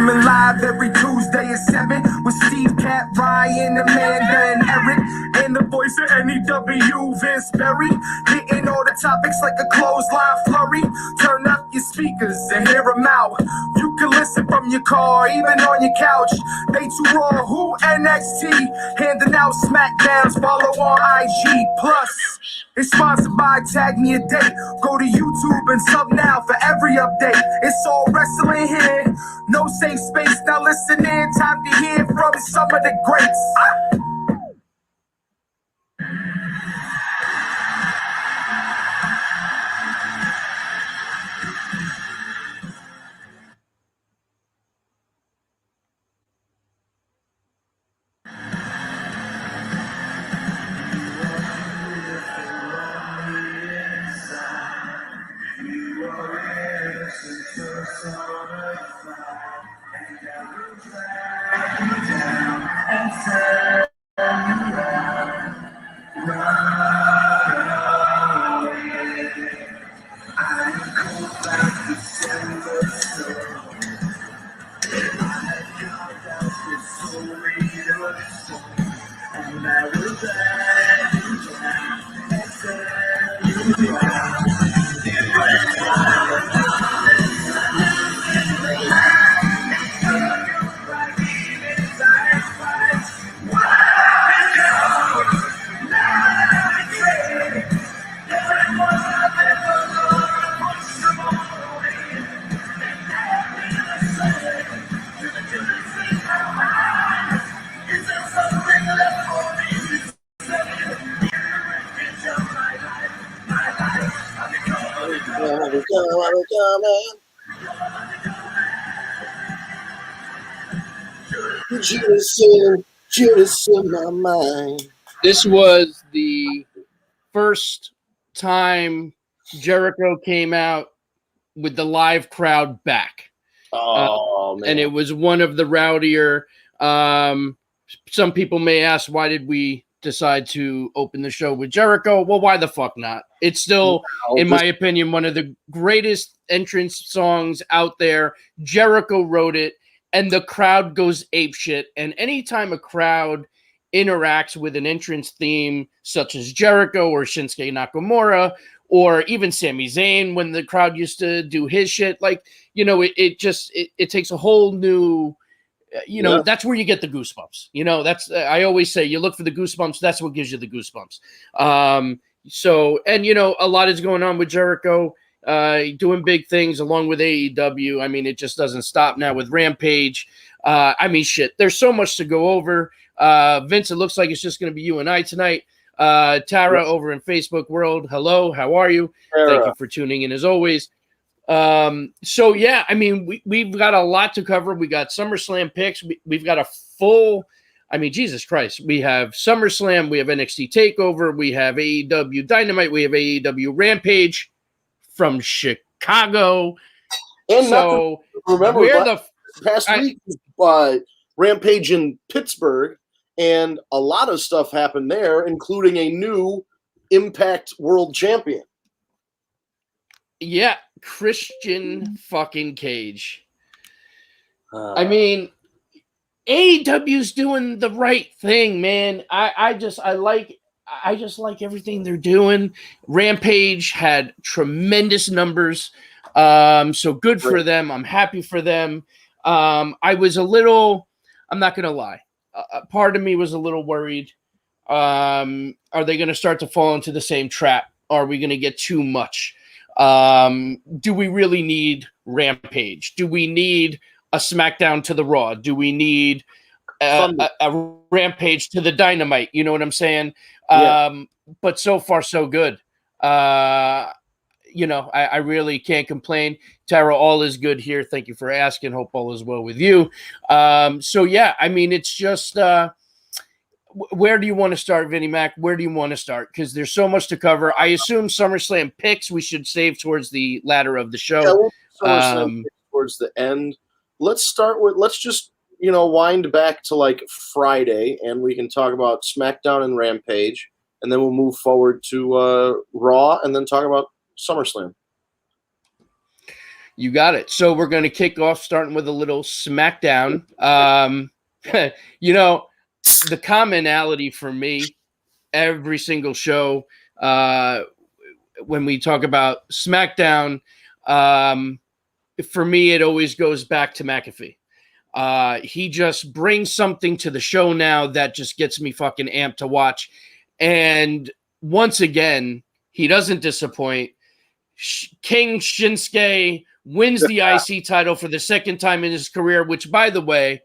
Streaming live every Tuesday at 7 with Steve, Cat, Ryan, Amanda, and Eric. And the voice of NEW, Vince Berry. Hitting all the topics like a clothesline flurry. Turn up your speakers and hear them out. You can listen from your car, even on your couch. They too raw, who NXT? Handing out SmackDowns, follow on IG. Plus, it's sponsored by Tag Me a Date. Go to YouTube and sub now for every update. It's all wrestling here. No safe space. Now listen in. Time to hear from some of the greats. Judas in my mind. This was the first time Jericho came out with the live crowd back. Man. And it was one of the rowdier. Some people may ask, why did we decide to open the show with Jericho? Well, why the fuck not? It's still, in my opinion, one of the greatest entrance songs out there. Jericho wrote it, and the crowd goes apeshit. And anytime a crowd interacts with an entrance theme such as Jericho or Shinsuke Nakamura or even Sami Zayn, when the crowd used to do his shit, like, you know, it takes a whole new, you know, that's where you get the goosebumps. You know, that's, I always say, you look for the goosebumps. That's what gives you the goosebumps. So, and, you know, a lot is going on with Jericho, doing big things along with AEW. I mean, it just doesn't stop now with Rampage. I mean, shit, there's so much to go over. Vince, it looks like it's just going to be you and I tonight. Tara over in Facebook World. Hello, how are you? Thank you for tuning in as always. So yeah, I mean, we've got a lot to cover. We got SummerSlam picks. We've got a full, I mean, Jesus Christ. We have SummerSlam, we have NXT TakeOver, we have AEW Dynamite, we have AEW Rampage from Chicago. And so remember, where the past week, Rampage in Pittsburgh, and a lot of stuff happened there, including a new Impact World Champion. Yeah, Christian fucking Cage. I mean, AEW's doing the right thing, man. I just like everything they're doing. Rampage had tremendous numbers. So good for them. I'm happy for them. I was a little, I'm not going to lie. Part of me was a little worried. Are they going to start to fall into the same trap? Are we going to get too much? Do we really need Rampage? Do we need a SmackDown to the Raw? Do we need a Rampage to the Dynamite? You know what I'm saying? Yeah. But so far, so good. You know, I really can't complain. Tara, all is good here. Thank you for asking. Hope all is well with you. So, yeah, I mean, it's just where do you want to start, Vinnie Mac? Where do you want to start? Because there's so much to cover. I assume SummerSlam picks we should save towards the latter of the show. Yeah, we'll SummerSlam picks towards the end. Let's start with, let's just, you know, wind back to like Friday, and we can talk about SmackDown and Rampage, and then we'll move forward to Raw, and then talk about SummerSlam. You got it. So we're going to kick off starting with a little SmackDown. You know, the commonality for me, every single show, when we talk about SmackDown, for me, it always goes back to McAfee. He just brings something to the show now that just gets me fucking amped to watch. And once again, he doesn't disappoint. King Shinsuke wins the IC title for the second time in his career, which, by the way,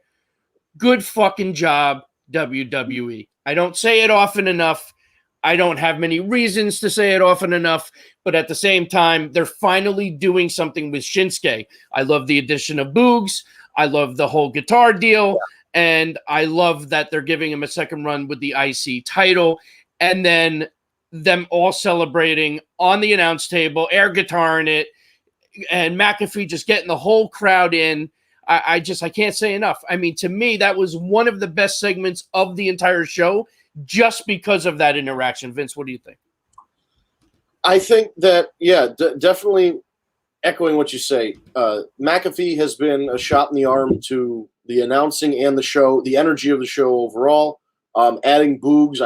good fucking job, WWE. I don't say it often enough. I don't have many reasons to say it often enough, but at the same time, they're finally doing something with Shinsuke. I love the addition of Boogs. I love the whole guitar deal, and I love that they're giving him a second run with the IC title, and then them all celebrating on the announce table, air guitar in it, and McAfee just getting the whole crowd in. I can't say enough. I mean, to me, that was one of the best segments of the entire show just because of that interaction. Vince, what do you think? I think that, definitely echoing what you say. McAfee has been a shot in the arm to the announcing and the show, the energy of the show overall. Adding Boogs,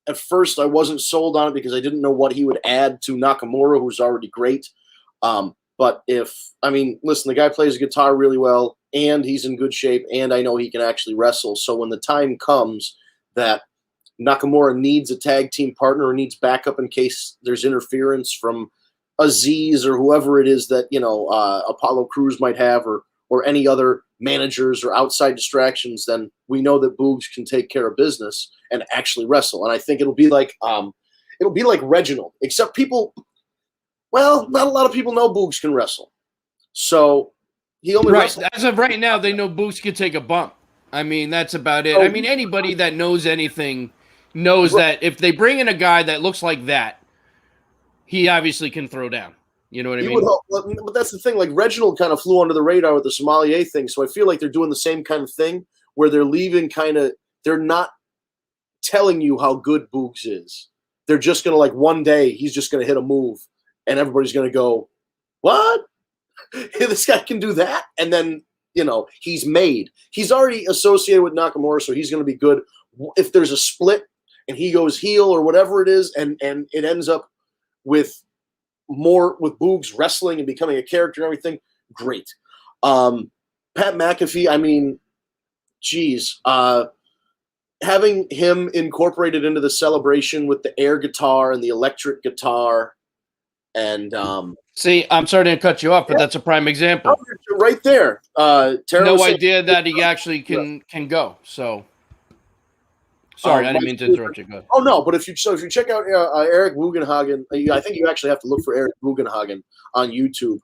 at first I wasn't sold on it because I didn't know what he would add to Nakamura, who's already great. But listen, the guy plays guitar really well, and he's in good shape, and I know he can actually wrestle. So when the time comes that Nakamura needs a tag team partner or needs backup in case there's interference from Aziz or whoever it is that, Apollo Crews might have, or any other managers or outside distractions, then we know that Boogs can take care of business and actually wrestle. And I think it'll be like Reginald, except not a lot of people know Boogs can wrestle. So he only wrestled. As of right now, they know Boogs could take a bump. I mean, that's about it. I mean, anybody that knows anything knows that if they bring in a guy that looks like that, he obviously can throw down. You know what I mean? But that's the thing. Like, Reginald kind of flew under the radar with the sommelier thing, so I feel like they're doing the same kind of thing where they're they're not telling you how good Boogs is. They're just going to, one day, he's just going to hit a move, and everybody's going to go, what? This guy can do that? And then, he's made. He's already associated with Nakamura, so he's going to be good. If there's a split and he goes heel or whatever it is, and it ends up with Boogs wrestling and becoming a character and everything, great. Pat McAfee, having him incorporated into the celebration with the air guitar and the electric guitar, and see, I'm sorry to cut you off, but that's a prime example. Right there. No idea that he actually can go. So sorry, I didn't mean to interrupt you. Go ahead. Oh no, but if you check out Eric Bugenhagen, I think you actually have to look for Eric Bugenhagen on YouTube.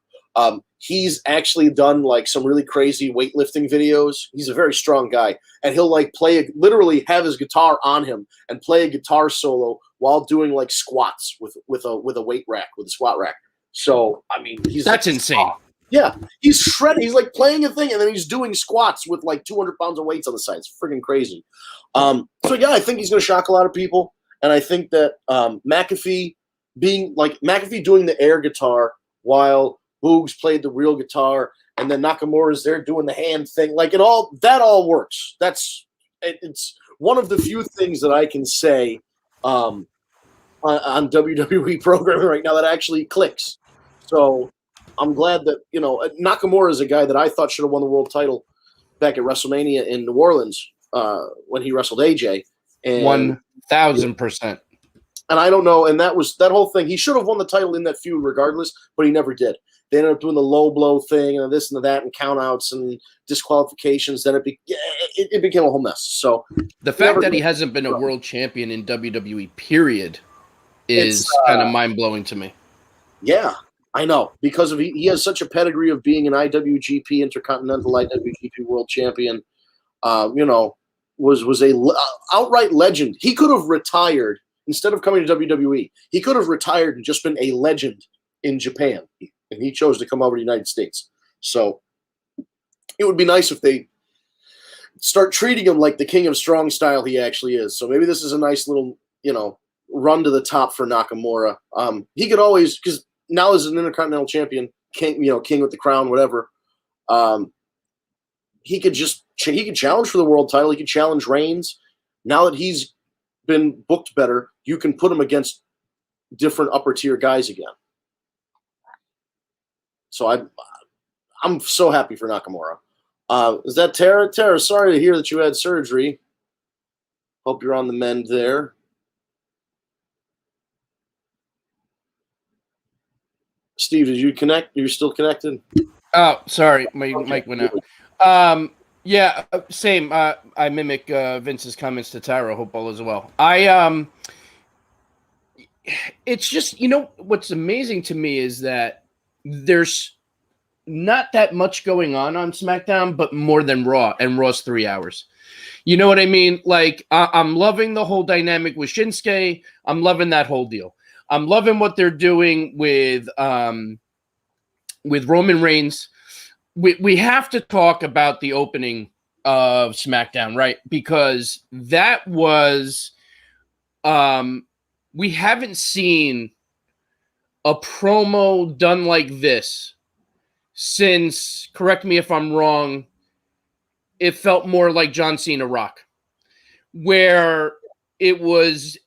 He's actually done some really crazy weightlifting videos. He's a very strong guy, and he'll literally have his guitar on him and play a guitar solo while doing squats with a weight rack, with a squat rack. So that's insane. Yeah, he's shredding. He's playing a thing, and then he's doing squats with 200 pounds of weights on the side. It's freaking crazy. I think he's going to shock a lot of people, and I think that McAfee doing the air guitar while Boogs played the real guitar, and then Nakamura is there doing the hand thing. That all works. It's one of the few things that I can say on WWE programming right now that actually clicks. So I'm glad that Nakamura is a guy that I thought should have won the world title back at WrestleMania in New Orleans when he wrestled AJ. 1,000%. And I don't know, and that whole thing. He should have won the title in that feud regardless, but he never did. They ended up doing the low blow thing and this and that and countouts and disqualifications. Then it became a whole mess. So the fact that he hasn't been a world champion in WWE, period, is kind of mind blowing to me. Yeah, I know, because he has such a pedigree of being an IWGP Intercontinental IWGP World Champion. Was a outright legend. He could have retired instead of coming to WWE. He could have retired and just been a legend in Japan, and he chose to come over to the United States. So it would be nice if they start treating him like the king of strong style he actually is. So maybe this is a nice little, run to the top for Nakamura. He could always, because now as an Intercontinental Champion, king, king with the crown, whatever. He could challenge for the world title. He could challenge Reigns. Now that he's been booked better, you can put him against different upper tier guys again. So I'm so happy for Nakamura. Is that Tara? Tara, sorry to hear that you had surgery. Hope you're on the mend there. Steve, did you connect? You're still connected? Oh, sorry. My mic went out. Yeah, same. I mimic Vince's comments to Tara. Hope all is well. It's just, what's amazing to me is that there's not that much going on SmackDown, but more than Raw, and Raw's 3 hours. You know what I mean? Like, I'm loving the whole dynamic with Shinsuke. I'm loving that whole deal. I'm loving what they're doing with Roman Reigns. We have to talk about the opening of SmackDown, right? Because that was, we haven't seen a promo done like this since, correct me if I'm wrong, it felt more like John Cena Rock, where it was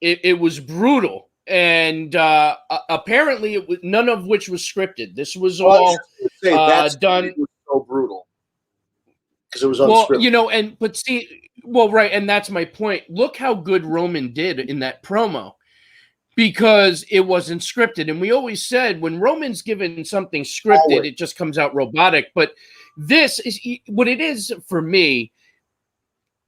brutal. And apparently it was, none of which was scripted. This was all done. It was so brutal because it was unscripted. Right, and that's my point. Look how good Roman did in that promo, because it wasn't scripted. And we always said when Roman's given something scripted, it just comes out robotic. But this is what it is for me.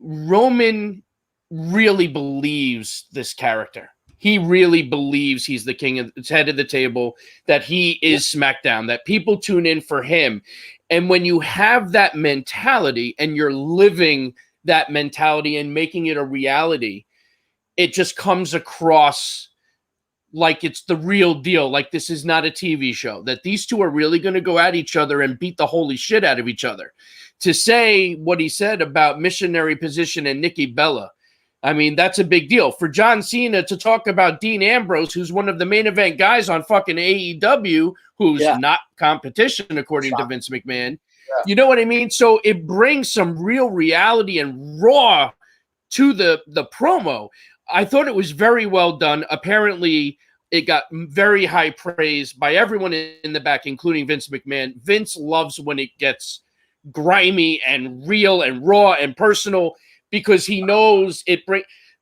Roman really believes this character. He really believes he's the king of the head of the table, that he is SmackDown, that people tune in for him. And when you have that mentality and you're living that mentality and making it a reality, it just comes across like it's the real deal. Like this is not a TV show, that these two are really going to go at each other and beat the holy shit out of each other. To say what he said about missionary position and Nikki Bella, I mean, that's a big deal. For John Cena to talk about Dean Ambrose, who's one of the main event guys on fucking AEW, who's not competition, according to Vince McMahon. Yeah. You know what I mean? So it brings some real reality and raw to the promo. I thought it was very well done. Apparently, it got very high praise by everyone in the back, including Vince McMahon. Vince loves when it gets grimy and real and raw and personal, because he knows it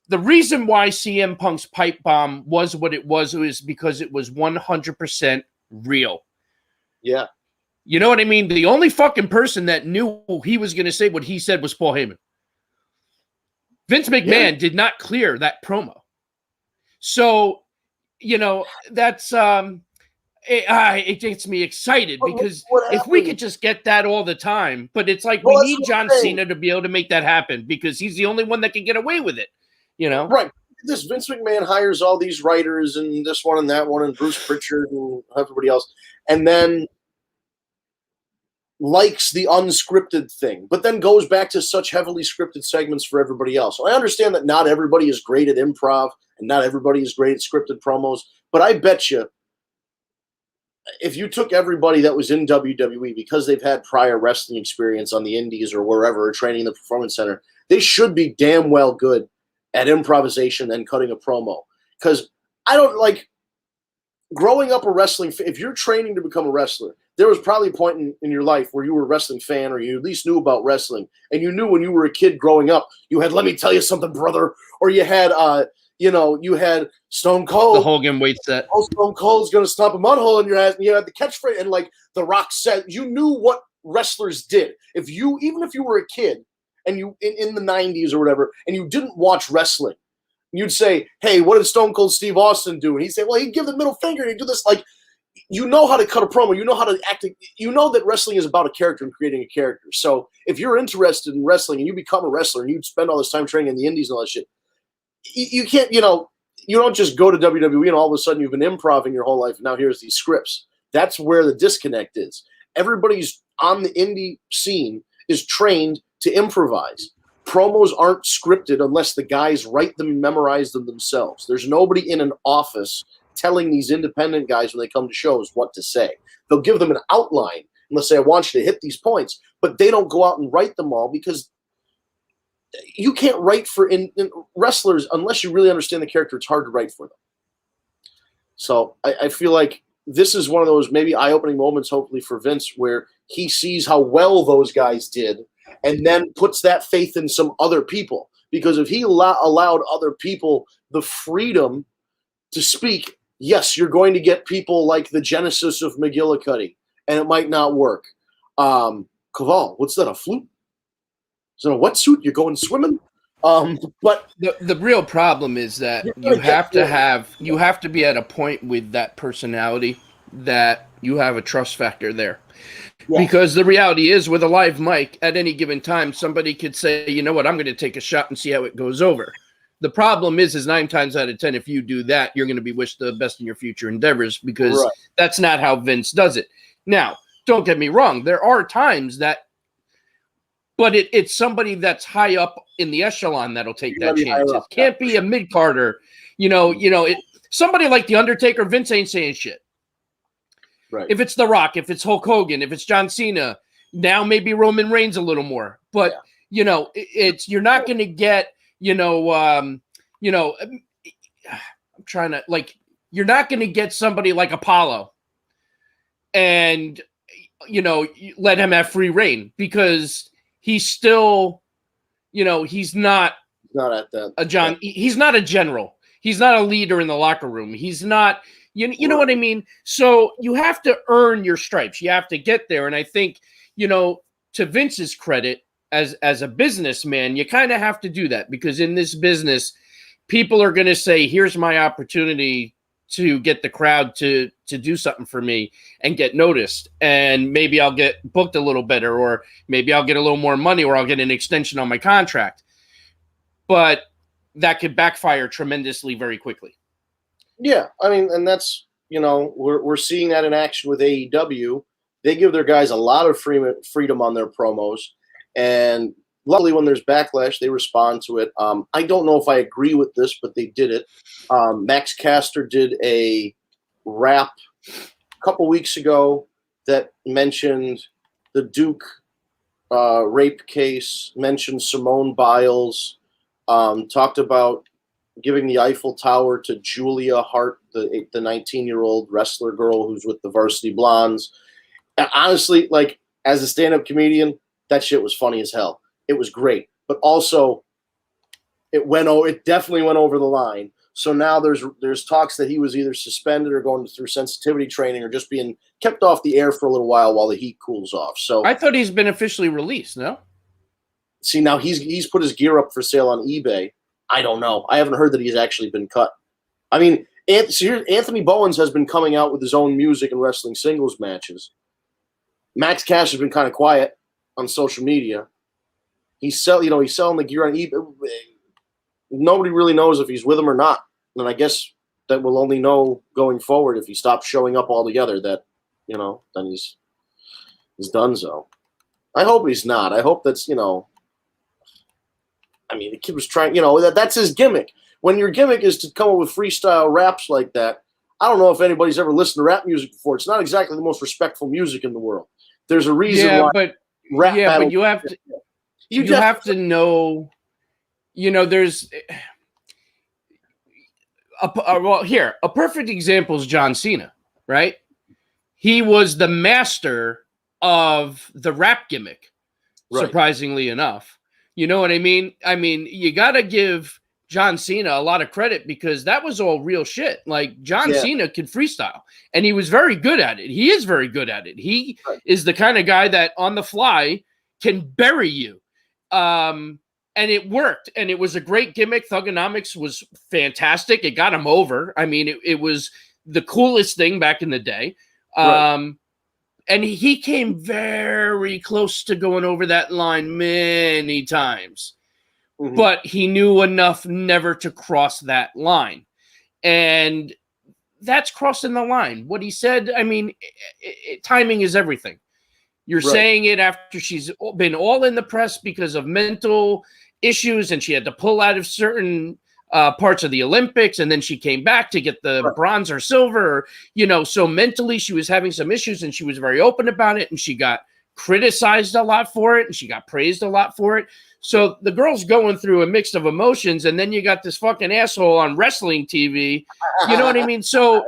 the reason why CM Punk's pipe bomb was what it was because it was 100% real. Yeah. You know what I mean? The only fucking person that knew he was going to say what he said was Paul Heyman. Vince McMahon did not clear that promo. So, that's it gets me excited, because if we could just get that all the time, but it's like we need John Cena to be able to make that happen, because he's the only one that can get away with it, Right. This Vince McMahon hires all these writers and this one and that one and Bruce Pritchard and everybody else, and then likes the unscripted thing, but then goes back to such heavily scripted segments for everybody else. So I understand that not everybody is great at improv and not everybody is great at scripted promos, but I bet you if you took everybody that was in WWE, because they've had prior wrestling experience on the indies or wherever, or training in the Performance Center, they should be damn well good at improvisation and cutting a promo. Because I don't like growing up a wrestling. If you're training to become a wrestler, there was probably a point in your life where you were a wrestling fan, or you at least knew about wrestling, and you knew when you were a kid growing up, you had "Let me tell you something, brother," or you had you had Stone Cold. The Hogan weight set. Oh, Stone Cold's going to stomp a mud hole in your ass. And you had the catchphrase, and like The Rock said, you knew what wrestlers did. Even if you were a kid and you in the 90s or whatever, and you didn't watch wrestling, you'd say, "Hey, what did Stone Cold Steve Austin do?" And he'd say, "Well, he'd give the middle finger and he'd do this." Like, you know how to cut a promo. You know how to act. You know that wrestling is about a character and creating a character. So if you're interested in wrestling and you become a wrestler and you spend all this time training in the indies and all that shit, you can't, you don't just go to WWE and all of a sudden you've been improv your whole life and now here's these scripts. That's where the disconnect is. Everybody's on the indie scene is trained to improvise. Promos aren't scripted unless the guys write them and memorize them themselves. There's nobody in an office telling these independent guys when they come to shows what to say. They'll give them an outline and they'll say, I want you to hit these points, but they don't go out and write them all because you can't write for in wrestlers unless you really understand the character. It's hard to write for them. So I feel like this is one of those maybe eye-opening moments, hopefully for Vince, where he sees how well those guys did and then puts that faith in some other people. Because if he allowed other people the freedom to speak, yes, you're going to get people like the Genesis of McGillicuddy, and it might not work. Caval, what's that, a flute? Is it a wetsuit? You're going swimming? But the real problem is that you have to be at a point with that personality that you have a trust factor there. Yeah. Because the reality is, with a live mic, at any given time, somebody could say, you know what, I'm going to take a shot and see how it goes over. The problem is 9 times out of 10, if you do that, you're going to be wished the best in your future endeavors, because that's not how Vince does it. Now, don't get me wrong. There are times that, but it's somebody that's high up in the echelon that'll take that chance. It can't be a mid-carder. Somebody like The Undertaker, Vince ain't saying shit. Right. If it's The Rock, if it's Hulk Hogan, if it's John Cena, now maybe Roman Reigns a little more. But, you're not going to get, I'm trying to, you're not going to get somebody like Apollo and, let him have free reign, because he's still, he's not at that. He's not a general. He's not a leader in the locker room. He's not, you know what I mean? So you have to earn your stripes. You have to get there. And I think, to Vince's credit as a businessman, you kind of have to do that, because in this business, people are going to say, here's my opportunity to get the crowd to do something for me and get noticed. And maybe I'll get booked a little better, or maybe I'll get a little more money, or I'll get an extension on my contract. But that could backfire tremendously very quickly. Yeah, I mean, and that's, we're seeing that in action with AEW. They give their guys a lot of freedom on their promos, and luckily when there's backlash, they respond to it. I don't know if I agree with this, but they did it. Max Caster did a rap a couple weeks ago that mentioned the Duke rape case, mentioned Simone Biles, talked about giving the Eiffel Tower to Julia Hart, the 19-year-old wrestler girl who's with the Varsity Blondes. And honestly, as a stand-up comedian, that shit was funny as hell. It was great. But also, it definitely went over the line. So now there's talks that he was either suspended or going through sensitivity training, or just being kept off the air for a little while the heat cools off. So I thought he's been officially released, no? See, now he's put his gear up for sale on eBay. I don't know. I haven't heard that he's actually been cut. I mean, Anthony Bowens has been coming out with his own music and wrestling singles matches. Max Cash has been kind of quiet on social media. He's selling the gear on eBay. Nobody really knows if he's with him or not. And I guess that we'll only know going forward if he stops showing up altogether, that, then he's done so. I hope he's not. I hope that's, I mean, the kid was trying, that's his gimmick. When your gimmick is to come up with freestyle raps like that, I don't know if anybody's ever listened to rap music before. It's not exactly the most respectful music in the world. There's a reason why. But you have to, you have to know, there's a perfect example is John Cena, right? He was the master of the rap gimmick, surprisingly enough. You know what I mean? I mean, you got to give John Cena a lot of credit, because that was all real shit. John Cena could freestyle, and he was very good at it. He is very good at it. He is the kind of guy that on the fly can bury you. And it worked, and it was a great gimmick. Thugonomics was fantastic. It got him over. I mean, it was the coolest thing back in the day. And he came very close to going over that line many times. Mm-hmm. But he knew enough never to cross that line. And that's crossing the line. What he said, I mean, timing is everything. You're saying it after she's been all in the press because of mental issues, and she had to pull out of certain parts of the Olympics, and then she came back to get the bronze or silver, so mentally she was having some issues, and she was very open about it, and she got criticized a lot for it, and she got praised a lot for it. So the girl's going through a mix of emotions, and then you got this fucking asshole on wrestling TV. You know what I mean? So,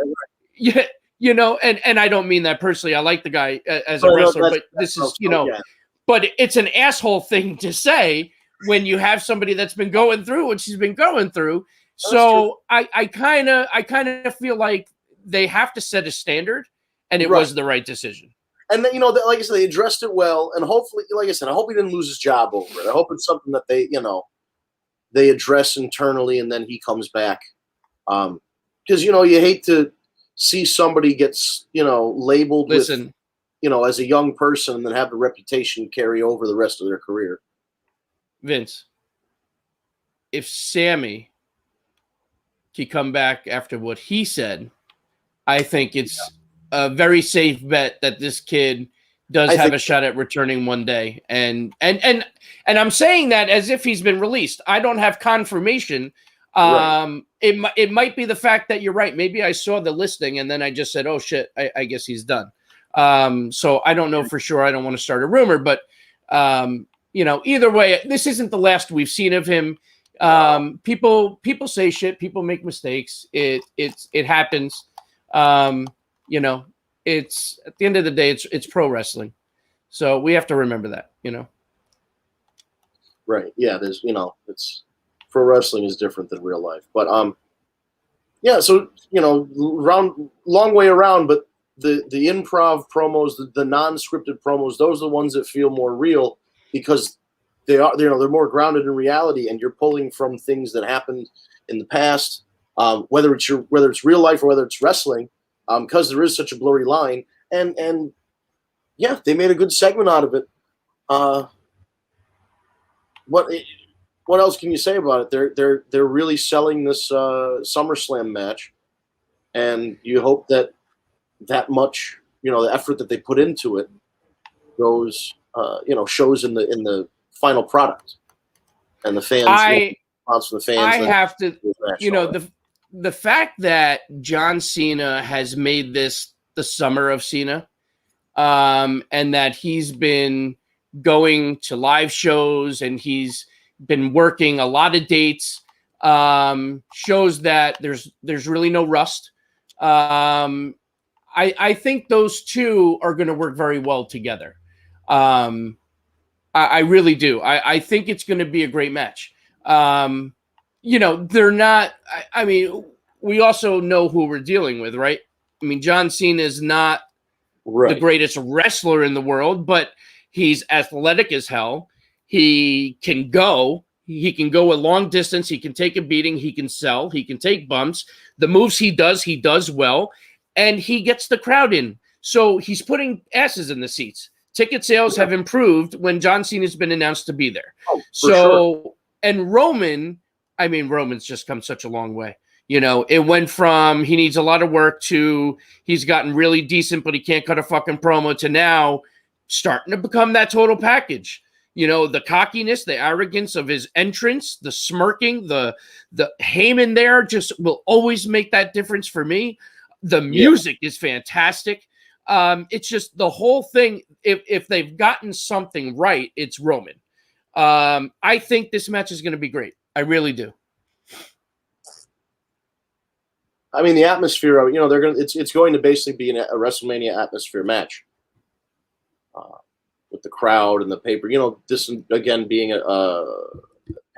yeah, and I don't mean that personally. I like the guy as a wrestler, but this is, but it's an asshole thing to say when you have somebody that's been going through what she's been going through. So I kind of feel like they have to set a standard, and it was the right decision. And then, like I said, they addressed it well, and hopefully, like I said, I hope he didn't lose his job over it. I hope it's something that they address internally, and then he comes back. Because, you hate to see somebody gets, labeled with, as a young person, and then have the reputation carry over the rest of their career. Vince, if Sammy can come back after what he said, I think it's a very safe bet that this kid does have a shot at returning one day. And I'm saying that as if he's been released. I don't have confirmation. It might be the fact that you're right. Maybe I saw the listing and then I just said, oh shit, I guess he's done. So I don't know for sure. I don't want to start a rumor, but either way, this isn't the last we've seen of him. People say shit, people make mistakes. It happens. It's at the end of the day, it's pro wrestling. So we have to remember that, Right. Yeah. There's, it's pro wrestling is different than real life, but, so, long way around, but the improv promos, the non-scripted promos, those are the ones that feel more real because they're more grounded in reality, and you're pulling from things that happened in the past, whether it's real life or whether it's wrestling. Because there is such a blurry line, and they made a good segment out of it. What else can you say about it? They're really selling this SummerSlam match, and you hope that much the effort that they put into it goes shows in the final product, and the fans. Response from the fans. I have to, the fact that John Cena has made this the summer of Cena, and that he's been going to live shows and he's been working a lot of dates, shows that there's really no rust. I think those two are going to work very well together. I really do. I think it's going to be a great match. They're not, I mean, we also know who we're dealing with, right? I mean, John Cena is not the greatest wrestler in the world, but he's athletic as hell. He can go a long distance. He can take a beating. He can sell. He can take bumps. The moves he does well, and he gets the crowd in. So he's putting asses in the seats. Ticket sales have improved when John Cena's been announced to be there. And Roman's just come such a long way. It went from he needs a lot of work to he's gotten really decent, but he can't cut a fucking promo, to now starting to become that total package. The cockiness, the arrogance of his entrance, the smirking, the Heyman there just will always make that difference for me. The music is fantastic. It's just the whole thing. If they've gotten something right, it's Roman. I think this match is going to be great. I really do. I mean, the atmosphere of it's going to basically be a WrestleMania atmosphere match with the crowd and the paper. This again being a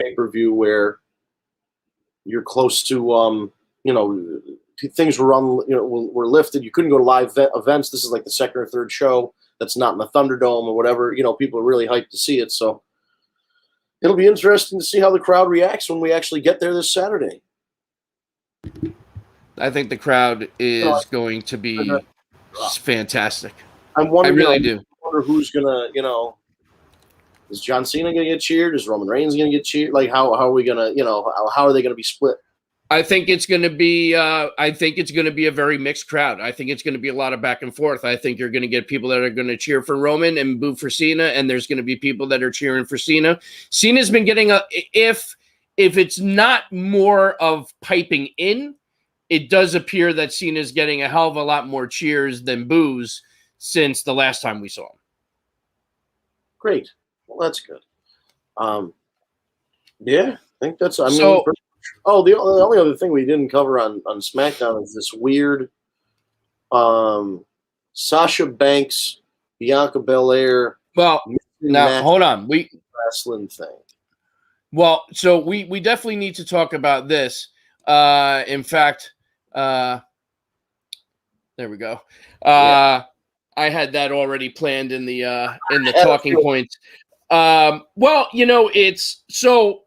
pay-per-view where you're close to things were lifted. You couldn't go to live events. This is like the second or third show that's not in the Thunderdome or whatever. People are really hyped to see it. So it'll be interesting to see how the crowd reacts when we actually get there this Saturday. I think the crowd is going to be fantastic. I really do. I wonder who's gonna, is John Cena gonna get cheered? Is Roman Reigns gonna get cheered? Like, how are we gonna, how are they gonna be split? I think it's going to be. I think it's going to be a very mixed crowd. I think it's going to be a lot of back and forth. I think you're going to get people that are going to cheer for Roman and boo for Cena, and there's going to be people that are cheering for Cena. Cena's been getting if if it's not more of piping in, it does appear that Cena's getting a hell of a lot more cheers than boos since the last time we saw him. Great. Well, that's good. Yeah, I think that's. I mean, So- the only other thing we didn't cover on SmackDown is this weird Sasha Banks, Bianca Belair. Well, now hold on. Wrestling thing. Well, so we definitely need to talk about this. In fact, there we go. I had that already planned in the talking points. Well, it's so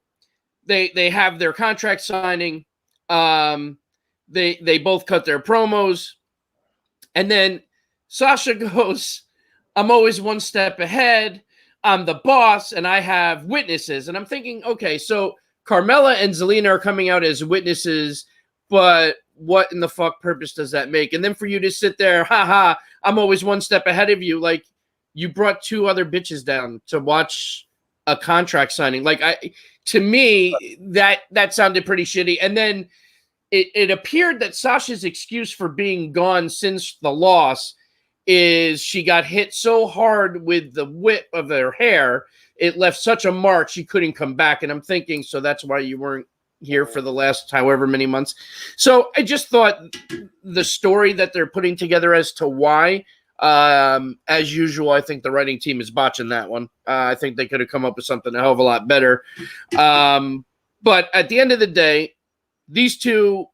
they have their contract signing. They both cut their promos, and then Sasha goes, "I'm always one step ahead. I'm the boss, and I have witnesses." And I'm thinking, okay, so Carmella and Zelina are coming out as witnesses, but what in the fuck purpose does that make? And then for you to sit there, haha, I'm always one step ahead of you. Like, you brought two other bitches down to watch a contract signing. Like, to me, that sounded pretty shitty. And then it appeared that Sasha's excuse for being gone since the loss is she got hit so hard with the whip of her hair, it left such a mark she couldn't come back. And I'm thinking, so that's why you weren't here for the last however many months. So I just thought the story that they're putting together as to why, as usual, I think the writing team is botching that one. I think they could have come up with something a hell of a lot better. But at the end of the day, these two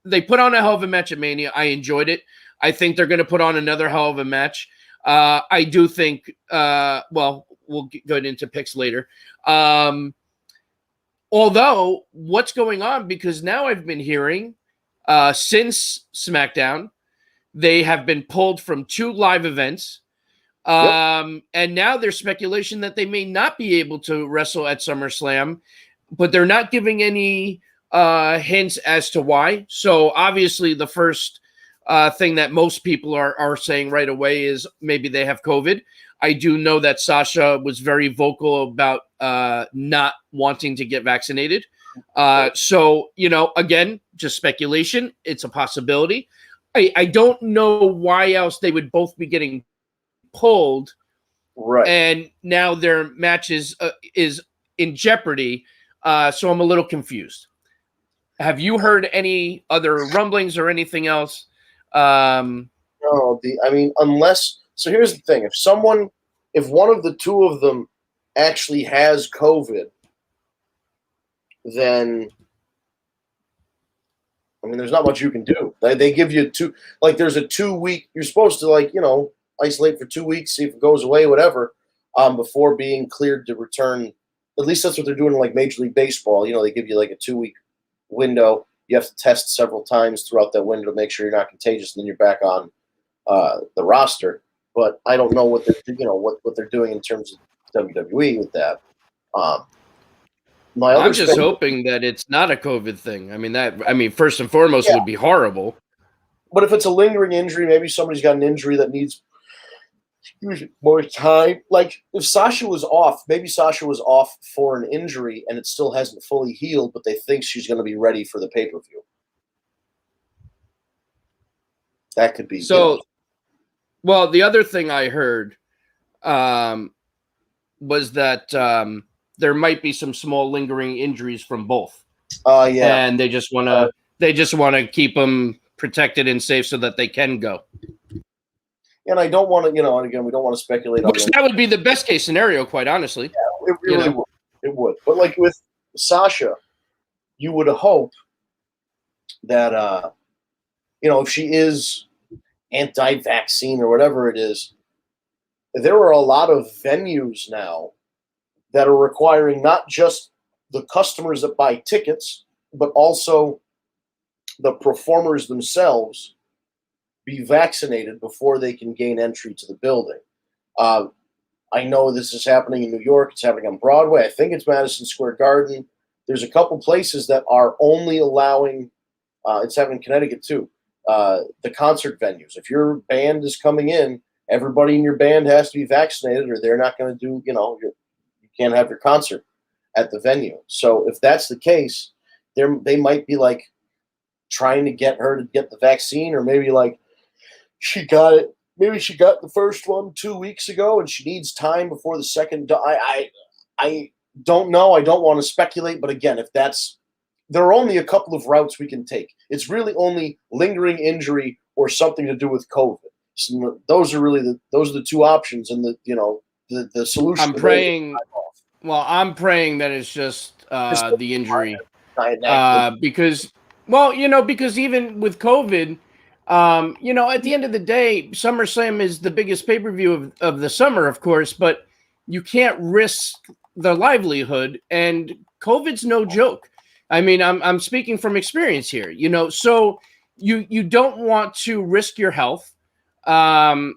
they put on a hell of a match at Mania. I enjoyed it. I think they're going to put on another hell of a match. I do think, well, we'll go into picks later. Although, what's going on? Because now I've been hearing since SmackDown, they have been pulled from 2 live events. And now there's speculation that they may not be able to wrestle at SummerSlam, but they're not giving any hints as to why. So obviously the first thing that most people are saying right away is maybe they have COVID. I do know that Sasha was very vocal about not wanting to get vaccinated. So, again, just speculation. It's a possibility. I don't know why else they would both be getting pulled. Right. And now their match is in jeopardy. So I'm a little confused. Have you heard any other rumblings or anything else? No, unless. So here's the thing: if one of the two of them actually has COVID, then there's not much you can do. They give you there's a 2-week. You're supposed to isolate for 2 weeks, see if it goes away, whatever, before being cleared to return. At least that's what they're doing in Major League Baseball. They give you a 2-week window. You have to test several times throughout that window to make sure you're not contagious, and then you're back on the roster. But I don't know what they're what they're doing in terms of WWE with that. I'm just hoping that it's not a COVID thing. First and foremost, it would be horrible. But if it's a lingering injury, maybe somebody's got an injury that needs more time. Like if Sasha was off, maybe Sasha was off for an injury and it still hasn't fully healed, but they think she's going to be ready for the pay-per-view. That could be. So, well, the other thing I heard was that there might be some small lingering injuries from both. Yeah. And they just want to keep them protected and safe so that they can go. And I don't want to, and again, we don't want to speculate on that would be the best case scenario, quite honestly. Yeah, it really would. It would. But with Sasha, you would hope that, if she is anti-vaccine or whatever it is, there are a lot of venues now that are requiring not just the customers that buy tickets, but also the performers themselves be vaccinated before they can gain entry to the building. I know this is happening in New York. It's happening on Broadway. I think it's Madison Square Garden. There's a couple places that are only allowing, it's happening in Connecticut too, the concert venues. If your band is coming in, everybody in your band has to be vaccinated or they're not going to do, you can't have your concert. at the venue. So if that's the case, they might be like trying to get her to get the vaccine, or maybe like she got it. Maybe she got the first one 2 weeks ago and she needs time before the second. I don't know. I don't want to speculate, but again, there are only a couple of routes we can take. It's really only lingering injury or something to do with COVID. So those are the two options, and the solution. I'm praying. Well, I'm praying that it's just the injury, because even with COVID, at the end of the day, SummerSlam is the biggest pay-per-view of the summer, of course, but you can't risk the livelihood, and COVID's no joke. I mean, I'm speaking from experience here, so you don't want to risk your health, and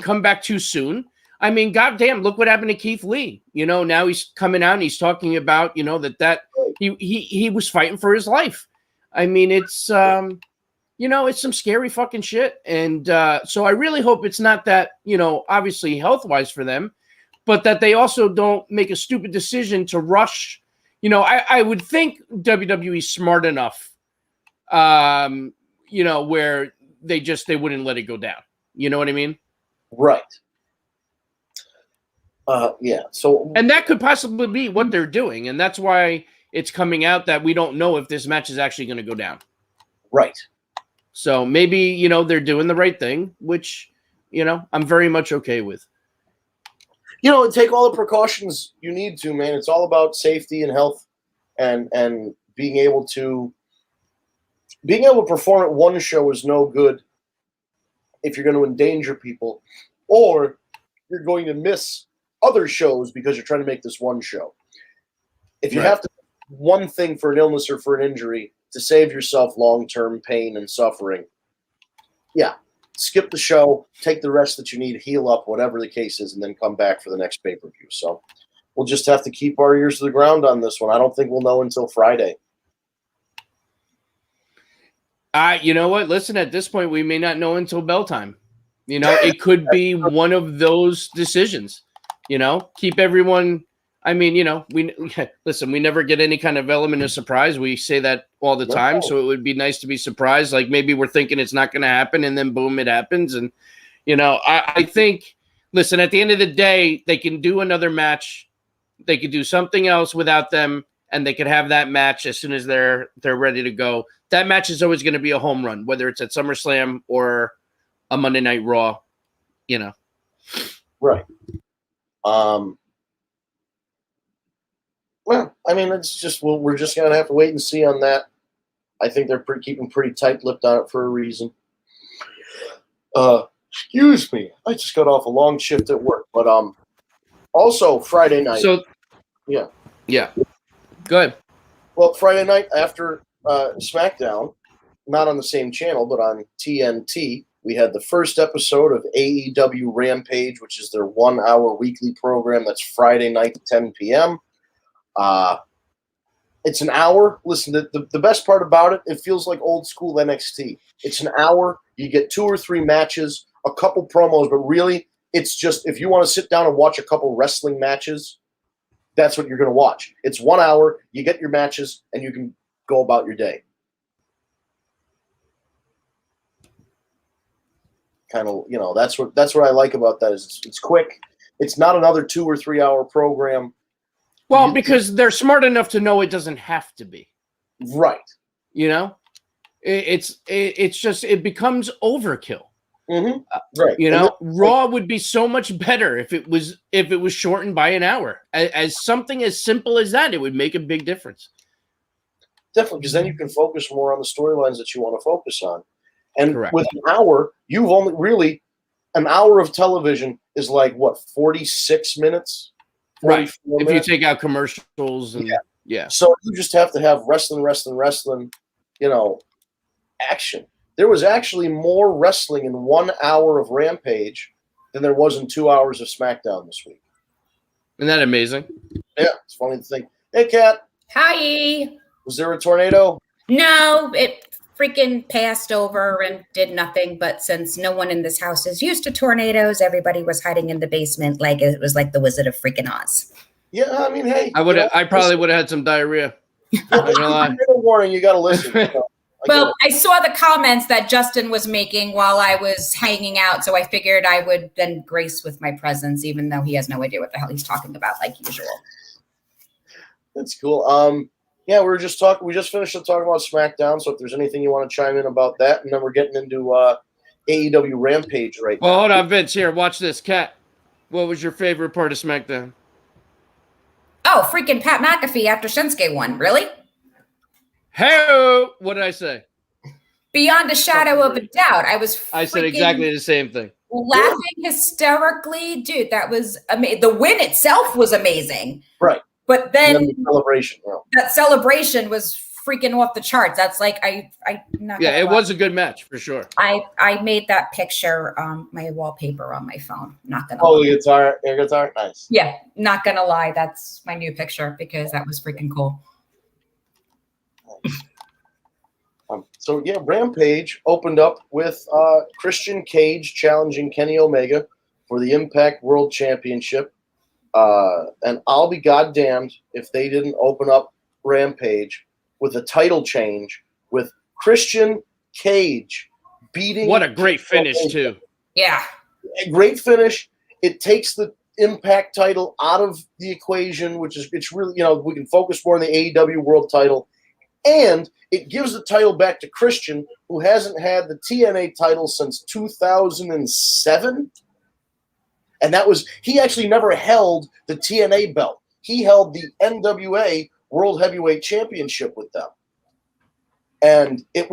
come back too soon. I mean, goddamn, look what happened to Keith Lee. Now he's coming out and he's talking about, that he was fighting for his life. I mean, it's it's some scary fucking shit. And so I really hope it's not that, obviously health-wise for them, but that they also don't make a stupid decision to rush. I would think WWE's smart enough, where they wouldn't let it go down. You know what I mean? Right. Yeah. So, and that could possibly be what they're doing, and that's why it's coming out that we don't know if this match is actually going to go down. Right. So maybe they're doing the right thing, which I'm very much okay with. Take all the precautions you need to, man. It's all about safety and health, and being able to perform at one show is no good if you're going to endanger people, or you're going to miss other shows because you're trying to make this one show. If you have to do one thing for an illness or for an injury to save yourself long-term pain and suffering, skip the show, take the rest that you need, heal up, whatever the case is, and then come back for the next pay-per-view. So we'll just have to keep our ears to the ground on this one. I don't think we'll know until Friday. You know what? Listen, at this point, we may not know until bell time. It could be one of those decisions. Keep everyone. I mean, we never get any kind of element of surprise. We say that all the time. So it would be nice to be surprised. Like maybe we're thinking it's not going to happen, and then boom, it happens. And, I think, listen, at the end of the day, they can do another match. They could do something else without them, and they could have that match as soon as they're ready to go. That match is always going to be a home run, whether it's at SummerSlam or a Monday Night Raw, Right. Well, I mean, it's just we're just gonna have to wait and see on that. I think they're keeping pretty tight-lipped on it for a reason. Excuse me, I just got off a long shift at work, but also Friday night. So, yeah, good. Well, Friday night after SmackDown, not on the same channel, but on TNT, we had the first episode of AEW Rampage, which is their 1-hour weekly program. That's Friday night at 10 p.m. It's an hour. Listen, the best part about it feels like old school NXT. It's an hour. You get 2 or 3 matches, a couple promos, but really, it's just if you want to sit down and watch a couple wrestling matches, that's what you're going to watch. It's 1 hour. You get your matches, and you can go about your day. Kind of, that's what I like about that is it's quick. It's not another 2 or 3 hour program. Well, because they're smart enough to know it doesn't have to be. Right. It's just it becomes overkill. Mm-hmm. Right. Raw would be so much better if it was shortened by an hour. As something as simple as that, it would make a big difference. Definitely, because then you can focus more on the storylines that you want to focus on. And correct. With an hour, you've only really an hour of television is like what 46 minutes. Right. If you take out commercials and yeah. So you just have to have wrestling, action. There was actually more wrestling in 1 hour of Rampage than there was in 2 hours of SmackDown this week. Isn't that amazing? Yeah, it's funny to think. Hey, Kat. Hi. Was there a tornado? No, it freaking passed over and did nothing. But since no one in this house is used to tornadoes, everybody was hiding in the basement like it was like the Wizard of freaking Oz. Yeah, I mean, hey, I probably would have had some diarrhea. Not gonna lie. Warning, you got to listen. Well, I saw the comments that Justin was making while I was hanging out, so I figured I would then grace with my presence, even though he has no idea what the hell he's talking about, like usual. That's cool. Yeah, we just finished up talking about SmackDown. So if there's anything you want to chime in about that, and then we're getting into AEW Rampage right now. Well, hold on, Vince. Here, watch this. Kat, what was your favorite part of SmackDown? Oh, freaking Pat McAfee after Shinsuke won. Really? Hey, what did I say? Beyond a shadow of a doubt. I said exactly the same thing. Laughing hysterically. Dude, that was amazing. The win itself was amazing. Right. But then the celebration. That celebration was freaking off the charts. That's like it was a good match for sure. I made that picture my wallpaper on my phone. Not gonna lie. Your guitar, nice. Yeah, not gonna lie, that's my new picture because that was freaking cool. So yeah, Rampage opened up with Christian Cage challenging Kenny Omega for the Impact World Championship. And I'll be goddamned if they didn't open up Rampage with a title change with Christian Cage beating. What a great finish too. Yeah. A great finish. It takes the Impact title out of the equation, it's really, we can focus more on the AEW World title. And it gives the title back to Christian, who hasn't had the TNA title since 2007. And he actually never held the TNA belt. He held the NWA World Heavyweight Championship with them. And there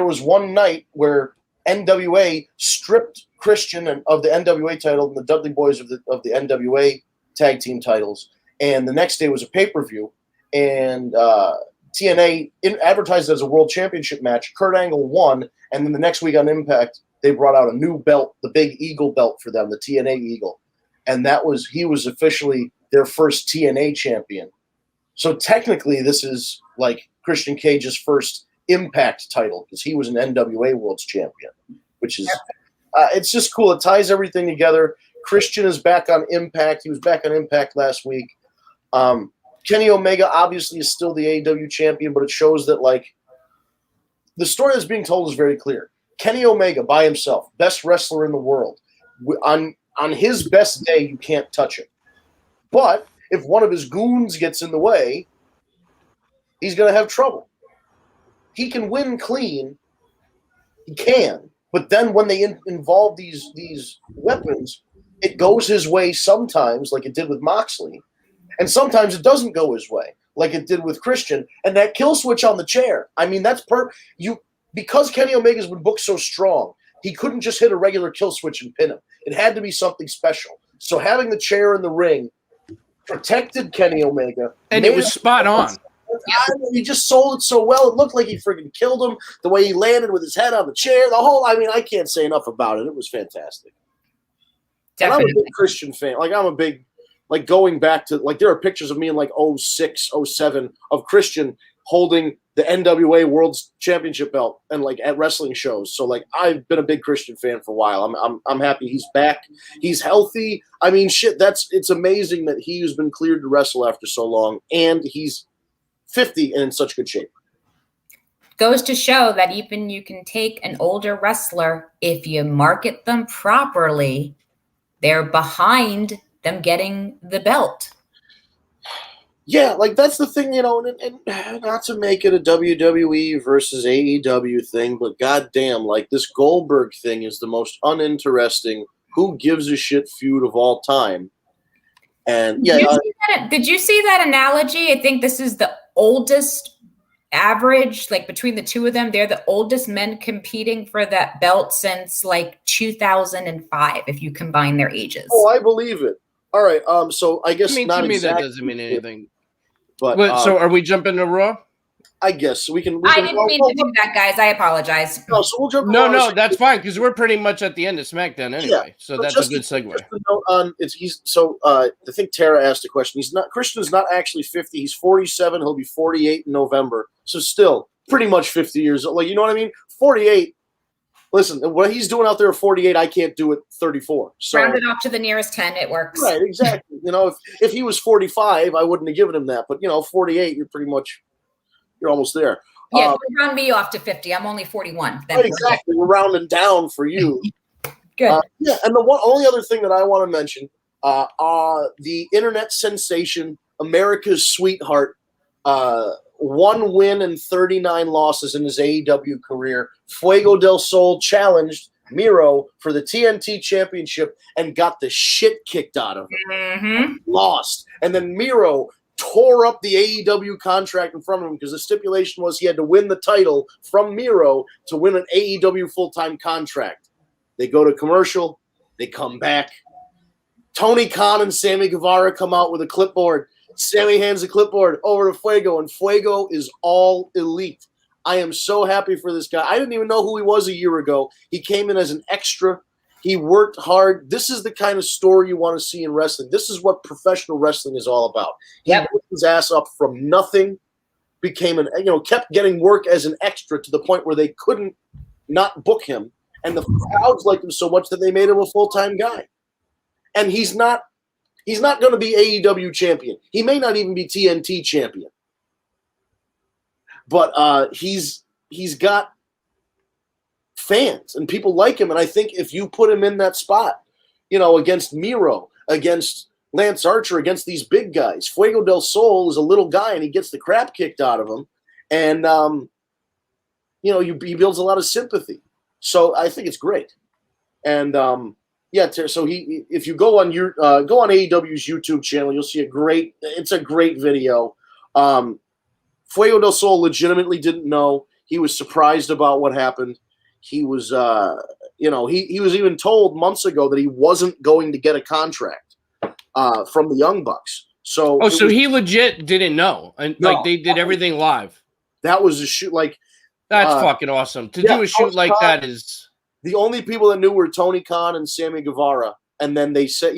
was one night where NWA stripped Christian of the NWA title and the Dudley Boys of the NWA tag team titles. And the next day was a pay-per-view. And TNA advertised it as a world championship match. Kurt Angle won, and then the next week on Impact, they brought out a new belt, the Big Eagle belt for them, the TNA Eagle, and he was officially their first TNA champion. So technically, this is like Christian Cage's first Impact title because he was an NWA World's Champion, which is it's just cool. It ties everything together. Christian is back on Impact. He was back on Impact last week. Kenny Omega obviously is still the AEW champion, but it shows that the story that's being told is very clear. Kenny Omega by himself, best wrestler in the world. On his best day, you can't touch him. But if one of his goons gets in the way, he's going to have trouble. He can win clean. He can. But then when they involve these weapons, it goes his way sometimes, like it did with Moxley. And sometimes it doesn't go his way, like it did with Christian. And that kill switch on the chair, I mean, that's because Kenny Omega's been booked so strong, he couldn't just hit a regular kill switch and pin him. It had to be something special. So having the chair in the ring protected Kenny Omega. And it was spot on. He just sold it so well. It looked like he freaking killed him. The way he landed with his head on the chair, I can't say enough about it. It was fantastic. Definitely. And I'm a big Christian fan. I'm a big, going back to, there are pictures of me in 06, 07 of Christian holding the NWA World Championship belt and at wrestling shows. So I've been a big Christian fan for a while. I'm happy he's back. He's healthy. I mean, it's amazing that he's been cleared to wrestle after so long, and he's 50 and in such good shape. Goes to show that even you can take an older wrestler, if you market them properly, they're behind them getting the belt. Yeah, that's the thing, and not to make it a WWE versus AEW thing, but goddamn, this Goldberg thing is the most uninteresting, who gives a shit feud of all time. And did you see that analogy? I think this is the oldest average, between the two of them, they're the oldest men competing for that belt since 2005, if you combine their ages. Oh, I believe it. All right, so I guess not to me exactly, that doesn't mean anything. But so are we jumping to Raw? I guess we can. I didn't mean to do that, guys. I apologize. No, so we'll jump. No, that's fine because we're pretty much at the end of SmackDown anyway. Yeah, so that's a good segue. I think Tara asked a question. Christian's not actually 50. He's 47. He'll be 48 in November. So still pretty much 50 years old. You know what I mean? 48. listen, what he's doing out there at 48, I can't do at 34. So Round it off to the nearest 10, it works. right, exactly. If he was 45, I wouldn't have given him that. But 48, you're almost there. Yeah, round me off to 50. I'm only 41. Right, exactly. We're rounding down for you. Good. Yeah, and the only other thing that I want to mention, the internet sensation, America's sweetheart, 1 win and 39 losses in his AEW career. Fuego del Sol challenged Miro for the TNT Championship and got the shit kicked out of him. Mm-hmm. Lost. And then Miro tore up the AEW contract in front of him because the stipulation was he had to win the title from Miro to win an AEW full-time contract. They go to commercial. They come back. Tony Khan and Sammy Guevara come out with a clipboard. Sammy hands the clipboard over to Fuego, and Fuego is all elite. I am so happy for this guy. I didn't even know who he was a year ago. He came in as an extra. He worked hard. This is the kind of story you want to see in wrestling. This is what professional wrestling is all about. He worked his ass up from nothing, became kept getting work as an extra to the point where they couldn't not book him. And the crowds liked him so much that they made him a full-time guy. And he's not going to be AEW champion. He may not even be TNT champion. But he's got fans and people like him. And I think if you put him in that spot, against Miro, against Lance Archer, against these big guys, Fuego del Sol is a little guy and he gets the crap kicked out of him. And, he builds a lot of sympathy. So I think it's great. And, so if you go on AEW's YouTube channel, you'll see it's a great video. Fuego del Sol legitimately didn't know. He was surprised about what happened. He was, he was even told months ago that he wasn't going to get a contract from the Young Bucks. So, he legit didn't know, and they did everything live. That was a shoot. That's fucking awesome. To do a shoot like that is. The only people that knew were Tony Khan and Sammy Guevara, and then they said,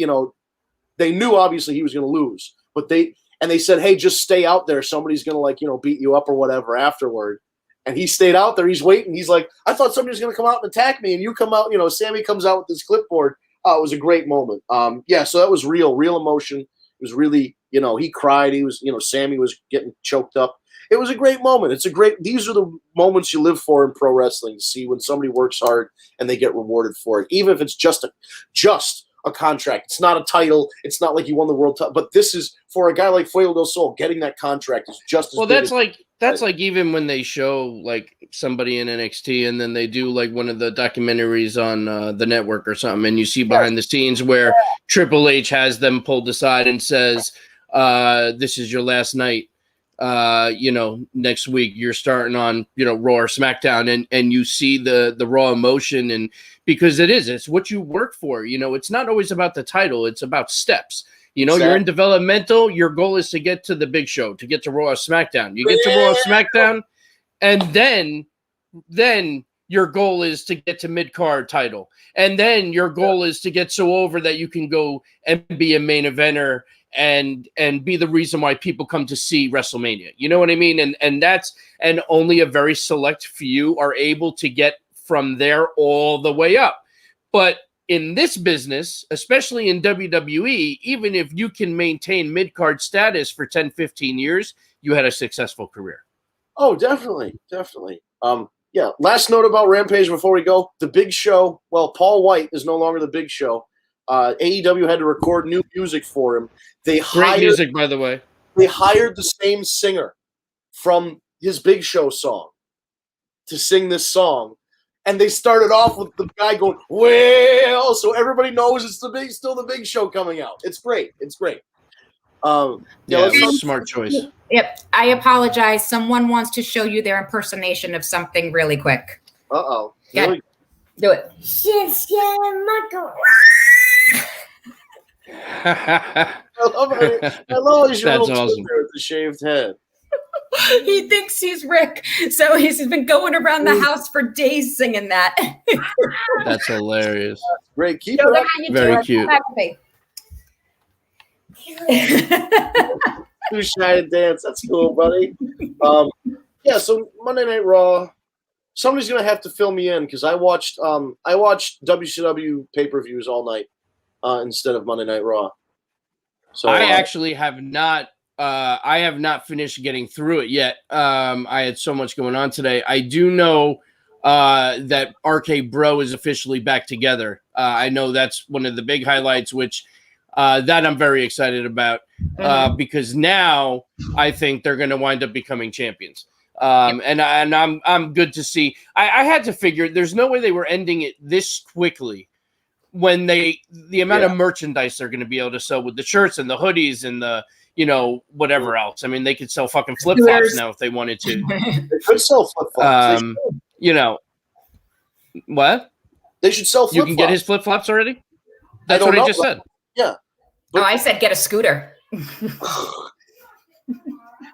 they knew obviously he was going to lose, but they said, hey, just stay out there. Somebody's going to beat you up or whatever afterward. And he stayed out there. He's waiting. He's like, I thought somebody was going to come out and attack me, and you come out. Sammy comes out with this clipboard. It was a great moment. So that was real emotion. It was really, he cried. He was, Sammy was getting choked up. It was a great moment. These are the moments you live for in pro wrestling, to see when somebody works hard and they get rewarded for it, even if it's just a contract. It's not a title. It's not like you won the world title, but this is for a guy like Fuego del Sol. Getting that contract is just as well. Good that's like even when they show somebody in NXT and then they do one of the documentaries on the network or something, and you see behind the scenes where Triple H has them pulled aside and says, "This is your last night. Next week you're starting on, Raw or SmackDown," and you see the raw emotion, and because it's what you work for. It's not always about the title. It's about steps. You're in developmental. Your goal is to get to the big show, to get to Raw or SmackDown. You get to Raw or SmackDown, and then your goal is to get to mid-card title. And then your goal is to get so over that you can go and be a main eventer and be the reason why people come to see WrestleMania. You know what I mean? And only a very select few are able to get from there all the way up. But in this business, especially in WWE, even if you can maintain mid-card status for 10, 15 years, you had a successful career. Oh, definitely. Last note about Rampage before we go. The Big Show, Paul White is no longer the Big Show. AEW had to record new music for him. Great music, by the way. They hired the same singer from his Big Show song to sing this song. And they started off with the guy going, well, so everybody knows it's still the Big Show coming out. It's great. Smart choice. Yep. I apologize. Someone wants to show you their impersonation of something really quick. Uh-oh. Really? Do it. I love it. That's awesome. With the shaved head. He thinks he's Rick, so he's been going around the house for days singing that. That's hilarious. Great. Keep it up. Very cute. Too shy to dance. That's cool, buddy. So Monday Night Raw, somebody's gonna have to fill me in because I watched WCW pay-per-views all night instead of Monday Night Raw. So I actually have not. I have not finished getting through it yet. I had so much going on today. I do know that RK Bro is officially back together. I know that's one of the big highlights, which that I'm very excited about because now I think they're going to wind up becoming champions. And I'm good to see. I had to figure there's no way they were ending it this quickly when the amount of merchandise they're going to be able to sell with the shirts and the hoodies and the whatever else. I mean, they could sell fucking flip flops now if they wanted to. They could sell flip flops. What? They should sell flip flops. You can get his flip flops already. That's what I just said. Yeah. But, I said get a scooter.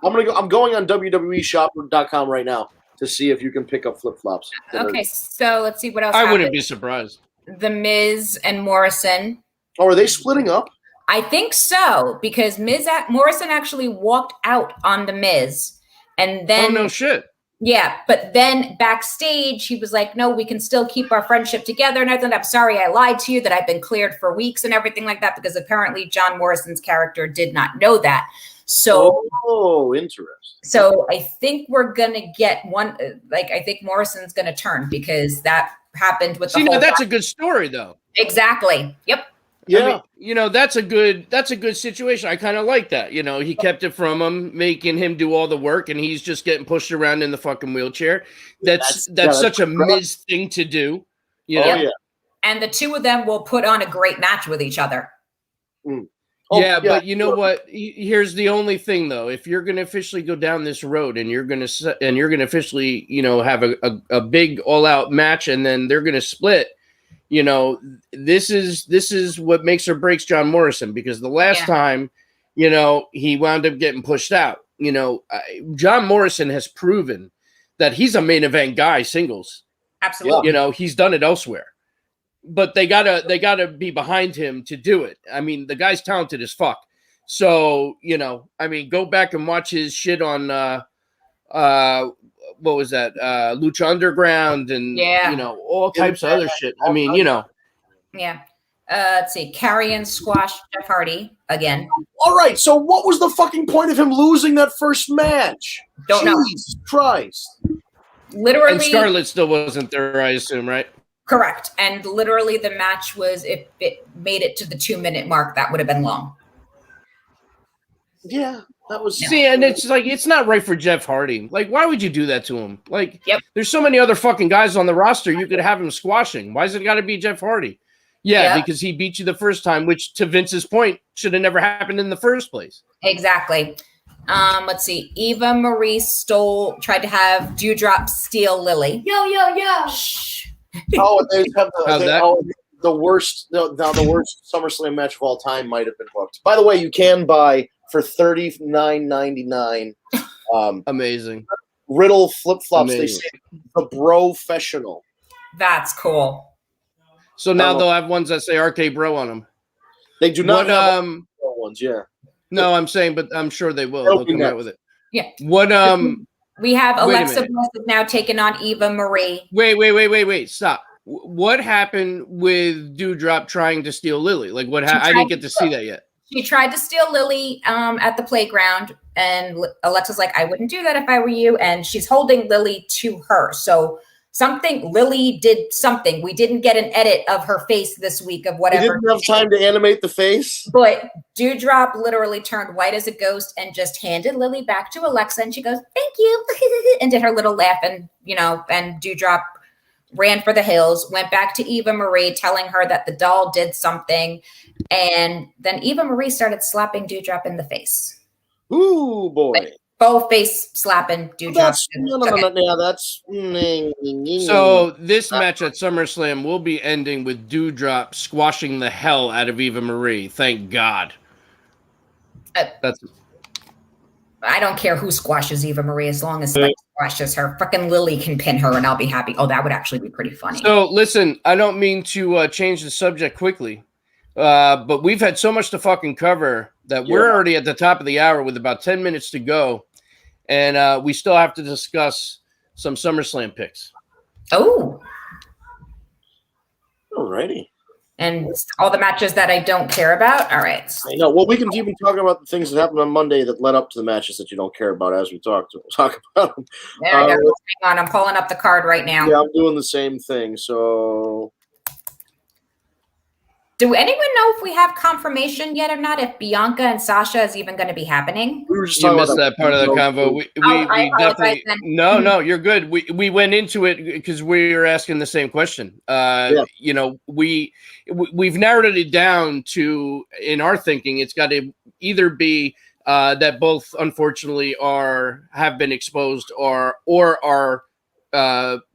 I'm going on WWEshop.com right now to see if you can pick up flip flops. Okay, so let's see what else. I wouldn't be surprised. The Miz and Morrison. Oh, are they splitting up? I think so because Morrison actually walked out on the Miz, and then no shit. Yeah, but then backstage he was like, "No, we can still keep our friendship together." And I thought, "I'm sorry, I lied to you that I've been cleared for weeks and everything like that," because apparently John Morrison's character did not know that. So, interesting. So I think we're gonna get one. I think Morrison's gonna turn because that happened with. That's a good story, though. Exactly. Yep. Yeah. I mean, that's a good situation. I kind of like that. He kept it from him, making him do all the work, and he's just getting pushed around in the fucking wheelchair. That's such a Miz thing to do. Yeah. And the two of them will put on a great match with each other. Mm. But you know what? Here's the only thing, though. If you're going to officially go down this road, and you're going to officially, have a big all-out match, and then they're going to split. This is what makes or breaks John Morrison, because the last time, he wound up getting pushed out. John Morrison has proven that he's a main event guy singles. Absolutely. He's done it elsewhere. But they gotta be behind him to do it. I mean, the guy's talented as fuck. So, go back and watch his shit on what was that? Lucha Underground and all types of other shit. I mean, Yeah. Let's see. Carrion squashed Jeff Hardy again. All right. So what was the fucking point of him losing that first match? Don't know. Jesus Christ. Literally. And Scarlett still wasn't there, I assume, right? Correct. And literally the match was, if it made it to the 2-minute mark, that would have been long. Yeah, that was. See, and it's like, it's not right for Jeff Hardy. Like, why would you do that to him? Like, there's so many other fucking guys on the roster you could have him squashing. Why is it got to be Jeff Hardy? Yeah, because he beat you the first time, which to Vince's point should have never happened in the first place. Exactly. Let's see. Eva Marie tried to have Dewdrop steal Lily. Yo. Shh. They have the worst SummerSlam match of all time might have been booked. By the way, you can buy for $39.99. Amazing. Riddle flip flops. They say the Brofessional. That's cool. So now they'll have ones that say RK Bro on them. They do not have ones. Yeah. No, I'm saying, but I'm sure they will. They'll come out with it. Yeah. What we have Alexa Bliss is now taking on Eva Marie. Wait. Stop. What happened with Dewdrop trying to steal Lily? Like, what? I didn't get to see that yet. She tried to steal Lily at the playground, and Alexa's like, "I wouldn't do that if I were you." And she's holding Lily to her. So Lily did something. We didn't get an edit of her face this week of whatever. You didn't have time to animate the face. But Dewdrop literally turned white as a ghost and just handed Lily back to Alexa, and she goes, "Thank you," and did her little laugh, and and Dewdrop ran for the hills, went back to Eva Marie, telling her that the doll did something, and then Eva Marie started slapping Dewdrop in the face. Ooh, boy. Both face slapping Dewdrop. That's so this match at SummerSlam will be ending with Dewdrop squashing the hell out of Eva Marie. Thank God. I don't care who squashes Eva Marie as long as somebody squashes her. Fucking Lily can pin her and I'll be happy. Oh, that would actually be pretty funny. So listen, I don't mean to change the subject quickly, but we've had so much to fucking cover that we're already at the top of the hour with about 10 minutes to go. And we still have to discuss some SummerSlam picks. Oh, Alrighty. and all the matches that I don't care about. All right. I know. Well, we can even talk about the things that happened on Monday that led up to the matches that you don't care about as we talk about them. There we go. Hang on, I'm pulling up the card right now. Yeah, I'm doing the same thing. So, do anyone know if we have confirmation yet or not? If Bianca and Sasha is even going to be happening? we were just You talking missed about that part of the convo. We I apologize definitely then. no, you're good. We went into it because we were asking the same question. You know, we've narrowed it down to, in our thinking, it's got to either be that both unfortunately have been exposed or are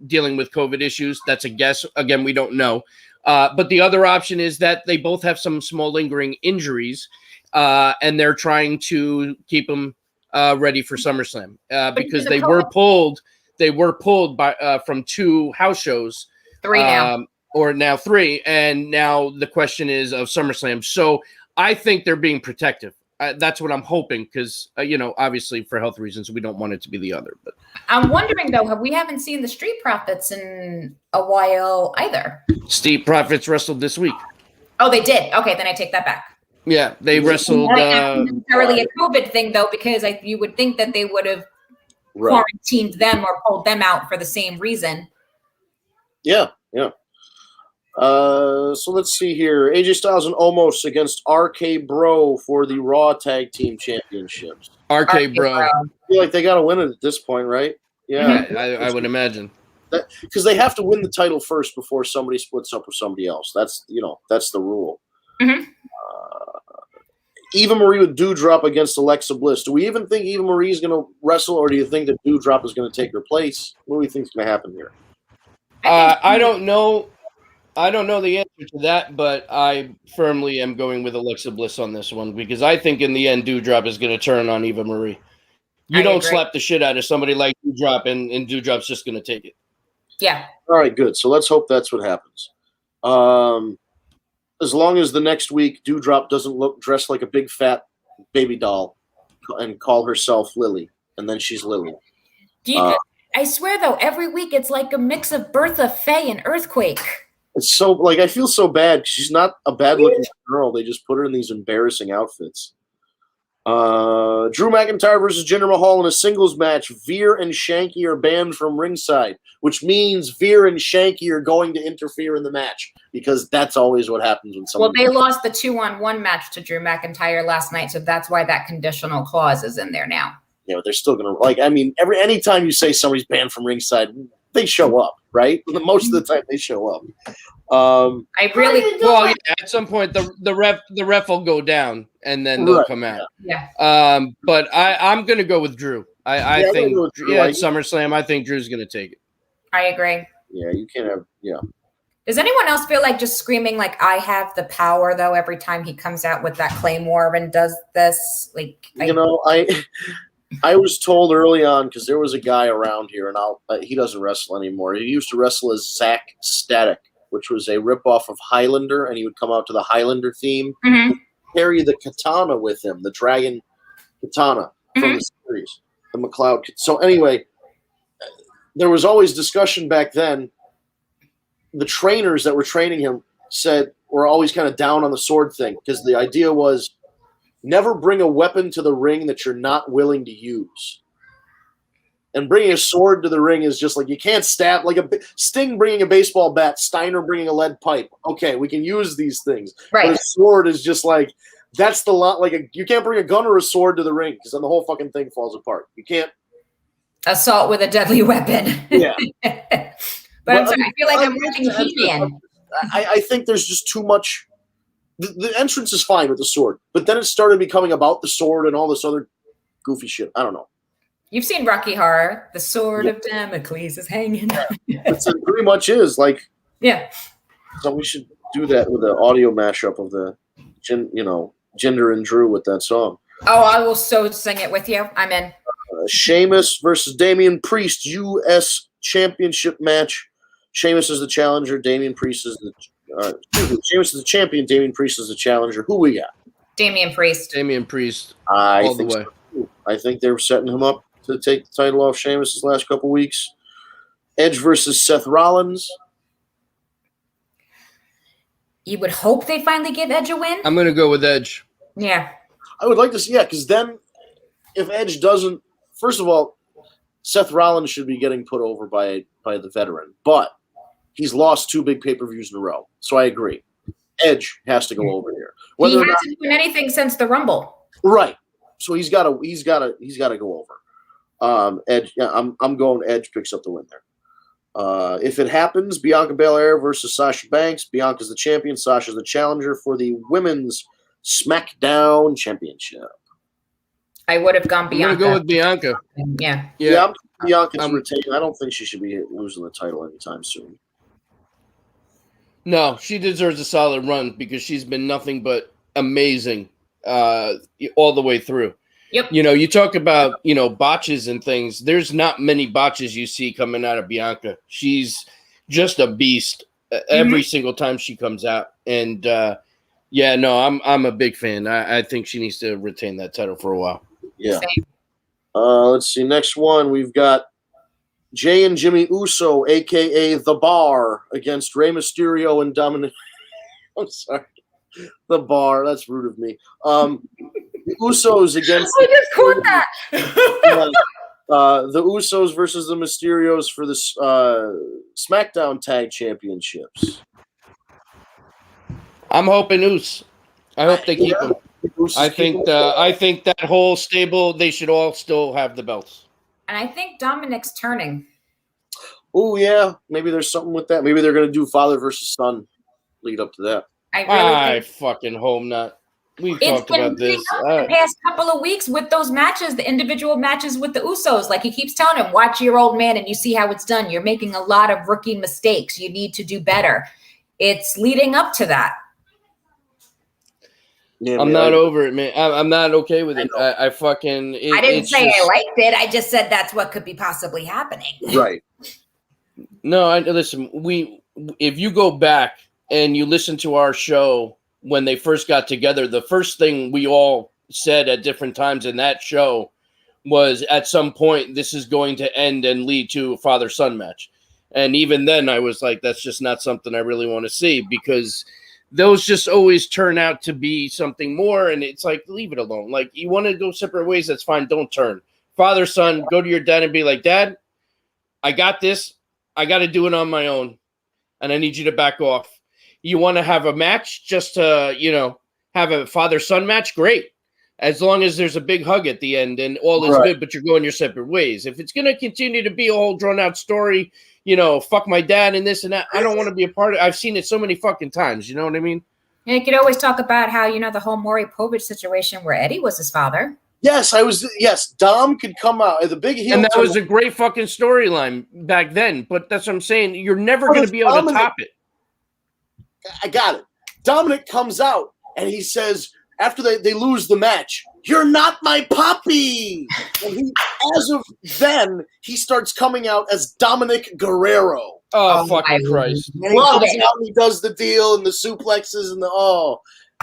dealing with COVID issues. That's a guess. Again, we don't know. But the other option is that they both have some small lingering injuries, and they're trying to keep them ready for SummerSlam because they were pulled. They were pulled by from 2 house shows, 3 now, or now 3, and now the question is of SummerSlam. So I think they're being protective. That's what I'm hoping because you know, obviously for health reasons, we don't want it to be the other. But I'm wondering though, we haven't seen the Street Profits in a while either. Street Profits wrestled this week. Oh, they did. Okay, then I take that back. Yeah, they wrestled. Not necessarily a COVID thing though, because you would think that they would have quarantined them or pulled them out for the same reason. Yeah. So let's see here. AJ Styles and Omos against RK Bro for the Raw Tag Team Championships. RK Bro. I feel like they got to win it at this point, right? Yeah, I would imagine. Because they have to win the title first before somebody splits up with somebody else. That's the rule. Mm-hmm. Eva Marie with Doudrop against Alexa Bliss. Do we even think Eva Marie is going to wrestle, or do you think that Doudrop is going to take her place? What do you think is going to happen here? I don't know. I don't know the answer to that, but I firmly am going with Alexa Bliss on this one because I think in the end, Doudrop is going to turn on Eva Marie. You don't slap the shit out of somebody like Doudrop, and Doudrop's just going to take it. Yeah. All right, good. So let's hope that's what happens. As long as the next week Doudrop doesn't look dressed like a big fat baby doll and call herself Lily, and then she's Lily. I swear though, every week it's like a mix of Bertha, Faye, and Earthquake. It's so I feel so bad. She's not a bad looking girl. They just put her in these embarrassing outfits. Drew McIntyre versus Jinder Mahal in a singles match. Veer and Shanky are banned from ringside, which means Veer and Shanky are going to interfere in the match because that's always what happens when someone. Well, they lost the 2-on-1 match to Drew McIntyre last night, so that's why that conditional clause is in there now. Yeah, but they're still gonna anytime you say somebody's banned from ringside, they show up, right? Most of the time they show up. At some point the ref will go down and then they'll come out. Yeah. But I'm gonna go with Drew. I think at SummerSlam, I think Drew's gonna take it. I agree. Yeah, you can't have Does anyone else feel like just screaming like I have the power though every time he comes out with that Claymore and does this? I was told early on because there was a guy around here, and he doesn't wrestle anymore. He used to wrestle as Zach Static, which was a ripoff of Highlander, and he would come out to the Highlander theme, carry the katana with him, the dragon katana from the series, the McLeod. So anyway, there was always discussion back then. The trainers that were training him were always kind of down on the sword thing because the idea was never bring a weapon to the ring that you're not willing to use. And bringing a sword to the ring is just like you can't stab, like Sting bringing a baseball bat, Steiner bringing a lead pipe. Okay, we can use these things. Right. But a sword is just like that's the lot. You can't bring a gun or a sword to the ring because then the whole fucking thing falls apart. You can't assault with a deadly weapon. Yeah. but I'm sorry, I feel like I'm watching He-Man. I think there's just too much. The entrance is fine with the sword, but then it started becoming about the sword and all this other goofy shit. I don't know. You've seen Rocky Horror. The sword of Damocles is hanging. It pretty much is yeah. So we should do that with an audio mashup of the, Jinder and Drew with that song. Oh, I will so sing it with you. I'm in. Sheamus versus Damian Priest, U.S. Championship match. Sheamus is the challenger. Damian Priest is the. Sheamus is the champion. Damian Priest is the challenger. Who we got? Damian Priest. Damian Priest. I think the way. So. I think they're setting him up to take the title off Sheamus this last couple weeks. Edge versus Seth Rollins. You would hope they finally give Edge a win. I'm gonna go with Edge. Yeah. I would like to see, because then if Edge doesn't, first of all, Seth Rollins should be getting put over by the veteran, but he's lost 2 big pay-per-views in a row, so I agree. Edge has to go over here. He hasn't done anything since the Rumble. Right, so he's got to go over. Edge, yeah, I'm going Edge picks up the win there. If it happens, Bianca Belair versus Sasha Banks. Bianca's the champion. Sasha's the challenger for the Women's SmackDown Championship. I would have gone Bianca. I'm gonna go with Bianca. Yeah. Bianca's retained. I don't think she should be losing the title anytime soon. No, she deserves a solid run because she's been nothing but amazing all the way through. Yep. You talk about, botches and things. There's not many botches you see coming out of Bianca. She's just a beast every single time she comes out. And I'm a big fan. I think she needs to retain that title for a while. Yeah. Let's see. Next one, we've got Jay and Jimmy Uso, a.k.a. The Bar, against Rey Mysterio and Dominic. I'm sorry. The Bar. That's rude of me. The Usos against. I just caught that. The Usos versus the Mysterios for the SmackDown Tag Championships. I'm hoping Us. I hope they keep them. I think that whole stable, they should all still have the belts. And I think Dominic's turning. Oh yeah, maybe there's something with that. Maybe they're going to do father versus son lead up to that. I fucking hope not. We've talked about this the past couple of weeks with those matches, the individual matches with the Usos. Like he keeps telling him, watch your old man and you see how it's done. You're making a lot of rookie mistakes. You need to do better. It's leading up to that. Yeah, I'm not over it, man. I'm not okay with it. I didn't say I liked it. I just said that's what could be possibly happening. Right. No, listen. If you go back and you listen to our show when they first got together, the first thing we all said at different times in that show was, at some point, this is going to end and lead to a father-son match. And even then, I was like, that's just not something I really want to see, because those just always turn out to be something more, and it's like, leave it alone. Like, you want to go separate ways, that's fine. Don't turn. Father, son, go to your dad and be like, Dad, I got this. I got to do it on my own, and I need you to back off. You want to have a match just to, have a father-son match? Great. As long as there's a big hug at the end and all is good, but you're going your separate ways. If it's going to continue to be a whole drawn-out story, fuck my dad and this and that, I don't want to be a part of it. I've seen it so many fucking times. You know what I mean? And you could always talk about how, the whole Maury Povich situation where Eddie was his father. Yes, Dom could come out. The big heel. And that was a great fucking storyline back then. But that's what I'm saying. You're never going to be able to top it. I got it. Dominic comes out and he says, after they lose the match, "You're not my puppy." And as of then, he starts coming out as Dominic Guerrero. Oh, fucking Christ. And he comes out and he does the deal and the suplexes and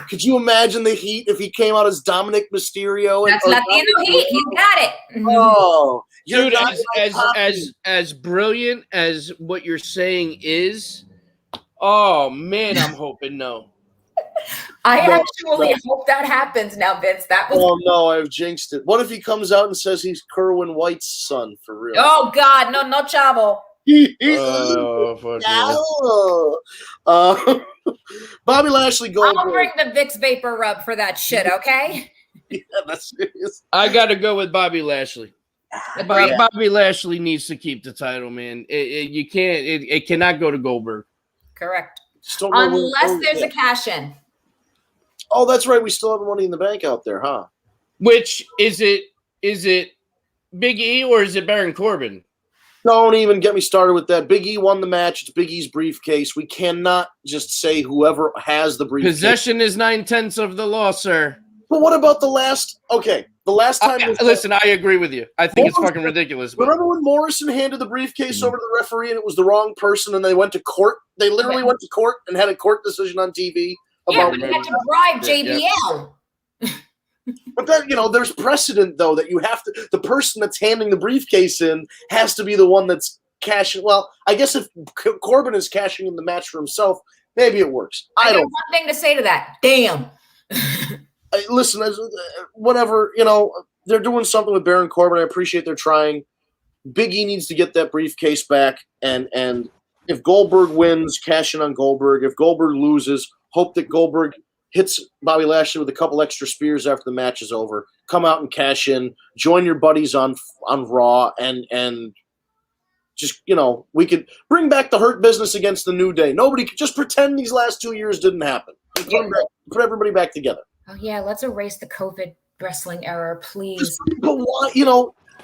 could you imagine the heat if he came out as Dominic Mysterio? That's Latino heat. He's got it. Oh, dude, as brilliant as what you're saying is, oh man, I'm hoping no. I actually hope that happens now, Vince. That was. Oh no, I've jinxed it. What if he comes out and says he's Kerwin White's son for real? Oh God, no chavo. Bobby Lashley going. I'll bring the Vicks Vapor Rub for that shit, okay? Yeah, that's serious. I got to go with Bobby Lashley. Bobby Lashley needs to keep the title, man. You can't. It cannot go to Goldberg. Correct. Unless there's a cash in. Oh, that's right. We still have Money in the Bank out there, huh? Which is it? Is it Big E or is it Baron Corbin? Don't even get me started with that. Big E won the match. It's Big E's briefcase. We cannot just say whoever has the briefcase. Possession is 9/10 of the law, sir. But what about the last? Okay, the last time. Listen, I agree with you. I think it's fucking ridiculous. But remember when Morrison handed the briefcase over to the referee and it was the wrong person and they went to court? They literally went to court and had a court decision on TV. Yeah, but you had to bribe JBL. But then, there's precedent, though, that you have to – the person that's handing the briefcase in has to be the one that's cash. Well, I guess if Corbin is cashing in the match for himself, maybe it works. I got one thing to say to that. Damn. Listen, whatever, they're doing something with Baron Corbin. I appreciate they're trying. Big E needs to get that briefcase back, and if Goldberg wins, cash in on Goldberg. If Goldberg loses, hope that Goldberg hits Bobby Lashley with a couple extra spears after the match is over. Come out and cash in. Join your buddies on Raw, and just, we could bring back the Hurt Business against the New Day. Nobody could just pretend these last 2 years didn't happen. Put everybody back together. Oh, yeah, let's erase the COVID wrestling era, please. But why,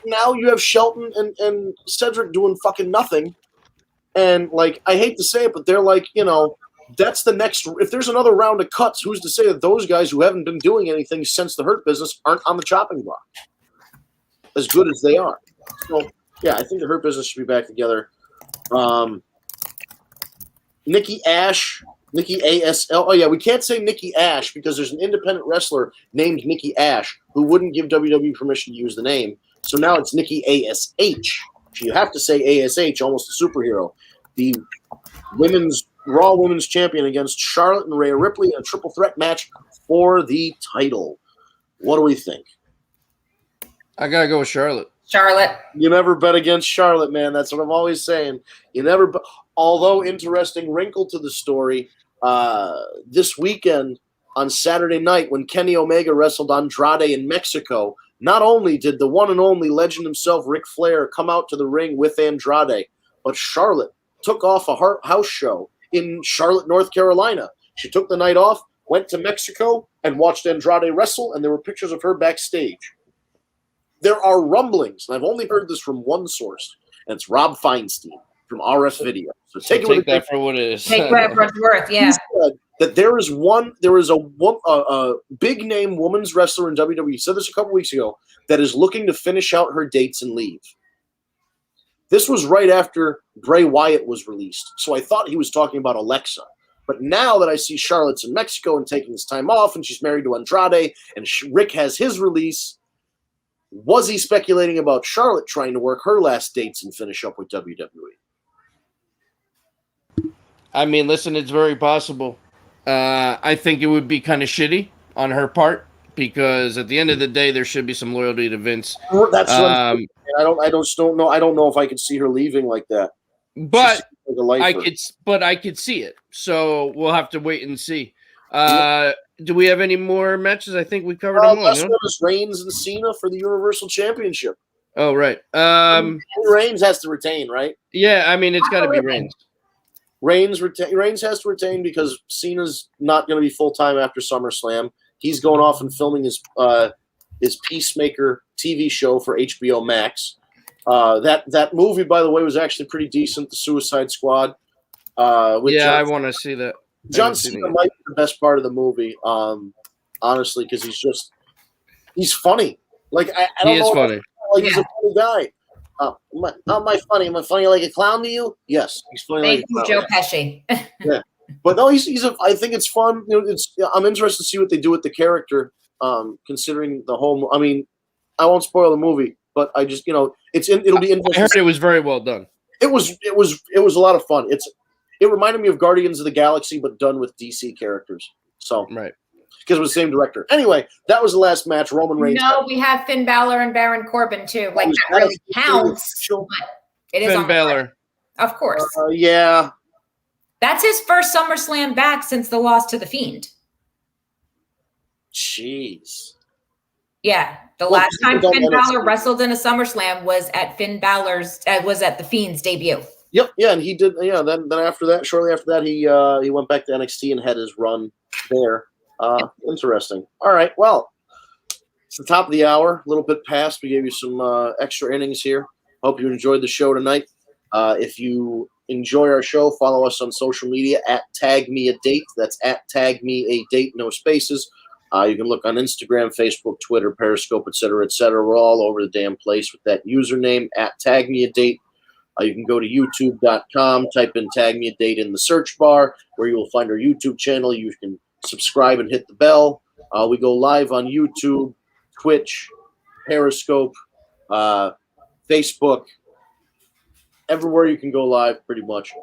now you have Shelton and Cedric doing fucking nothing. And, I hate to say it, but they're that's the next – if there's another round of cuts, who's to say that those guys who haven't been doing anything since the Hurt Business aren't on the chopping block as good as they are? So, yeah, I think the Hurt Business should be back together. Nikki ASL. Oh, yeah, we can't say Nikki Ash because there's an independent wrestler named Nikki Ash who wouldn't give WWE permission to use the name. So now it's Nikki ASH. You have to say ASH, almost a superhero. The Raw Women's Champion against Charlotte and Rhea Ripley in a triple threat match for the title. What do we think? I got to go with Charlotte. Charlotte. You never bet against Charlotte, man. That's what I'm always saying. You never bet. Although, interesting wrinkle to the story, this weekend on Saturday night when Kenny Omega wrestled Andrade in Mexico, not only did the one and only legend himself, Ric Flair, come out to the ring with Andrade, but Charlotte took off a house show in Charlotte, North Carolina. She took the night off, went to Mexico, and watched Andrade wrestle, and there were pictures of her backstage. There are rumblings, and I've only heard this from one source, and it's Rob Feinstein from RF Video. So take that for what it is. Take whatever it's worth, yeah. He said that there is a big name women's wrestler in WWE, he said this a couple weeks ago, that is looking to finish out her dates and leave. This was right after Bray Wyatt was released, so I thought he was talking about Alexa. But now that I see Charlotte's in Mexico and taking his time off, and she's married to Andrade, and Rick has his release, was he speculating about Charlotte trying to work her last dates and finish up with WWE? I mean, listen, it's very possible. I think it would be kind of shitty on her part because at the end of the day, there should be some loyalty to Vince. That's what I don't know. I don't know if I could see her leaving like that. But I could see it. So we'll have to wait and see. Do we have any more matches? I think we covered them all. Last one is Reigns and Cena for the Universal Championship. Oh, right. Reigns has to retain, right? Yeah, I mean, it's got to be Reigns. Reigns has to retain because Cena's not going to be full-time after SummerSlam. He's going off and filming his Peacemaker TV show for HBO Max. That movie, by the way, was actually pretty decent, The Suicide Squad. I want to see that. John Cena might be the best part of the movie, honestly, because he's funny. Like I don't know. Funny. Like he's a funny guy. Am I funny? Am I funny like a clown to you? Yes, he's funny. Thank you, Joe Pesci. Yeah, but no, I think it's fun. I'm interested to see what they do with the character. Considering the whole. I mean, I won't spoil the movie, but I just it'll be interesting. I heard it was very well done. It was a lot of fun. It reminded me of Guardians of the Galaxy, but done with DC characters. So right. Because it was the same director. Anyway, that was the last match. Roman Reigns. No, we have Finn Balor and Baron Corbin too. Like that really counts. But it is Finn Balor. Of course. Yeah. That's his first SummerSlam back since the loss to The Fiend. Jeez. Yeah. The last time Finn Balor wrestled in a SummerSlam was at The Fiend's debut. Yep. Yeah, and he did. Yeah. Then after that, shortly after that, he went back to NXT and had his run there. Interesting. All right. Well, it's the top of the hour. A little bit past. We gave you some extra innings here. Hope you enjoyed the show tonight. If you enjoy our show, follow us on social media at Tag Me a Date. That's at Tag Me a Date, no spaces. You can look on Instagram, Facebook, Twitter, Periscope, etc., etc. We're all over the damn place with that username at Tag Me a Date. You can go to youtube.com, type in Tag Me a Date in the search bar, where you will find our YouTube channel. You can subscribe and hit the bell. We go live on YouTube, Twitch, Periscope, Facebook, everywhere you can go live, pretty much.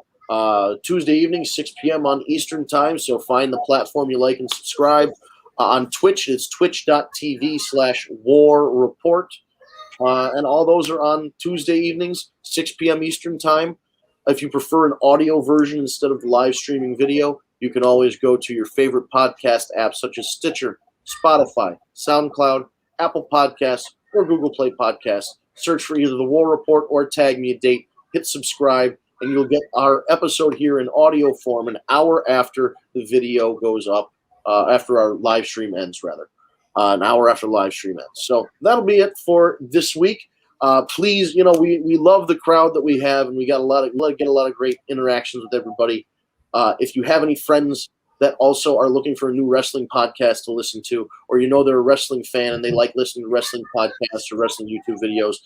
Tuesday evening, 6 p.m. on Eastern Time. So find the platform you like and subscribe. On Twitch, it's twitch.tv/War Report. And all those are on Tuesday evenings, 6 p.m. Eastern Time. If you prefer an audio version instead of the live streaming video, you can always go to your favorite podcast apps such as Stitcher, Spotify, SoundCloud, Apple Podcasts, or Google Play Podcasts. Search for either The War Report or Tag Me a Date. Hit subscribe, and you'll get our episode here in audio form an hour after the video goes up, after our live stream ends, rather. An hour after live stream ends. So that'll be it for this week. Please, we love the crowd that we have, and we get a lot of great interactions with everybody. If you have any friends that also are looking for a new wrestling podcast to listen to, or they're a wrestling fan and they like listening to wrestling podcasts or wrestling YouTube videos,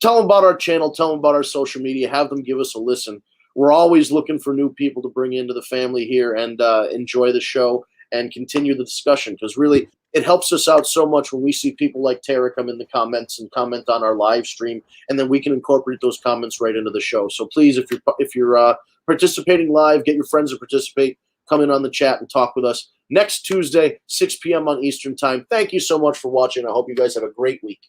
tell them about our channel, tell them about our social media, have them give us a listen. We're always looking for new people to bring into the family here and enjoy the show and continue the discussion, because really it helps us out so much when we see people like Tara come in the comments and comment on our live stream, and then we can incorporate those comments right into the show. So please, if you're participating live, get your friends to participate, come in on the chat and talk with us next Tuesday, 6 p.m. on Eastern Time. Thank you so much for watching. I hope you guys have a great week.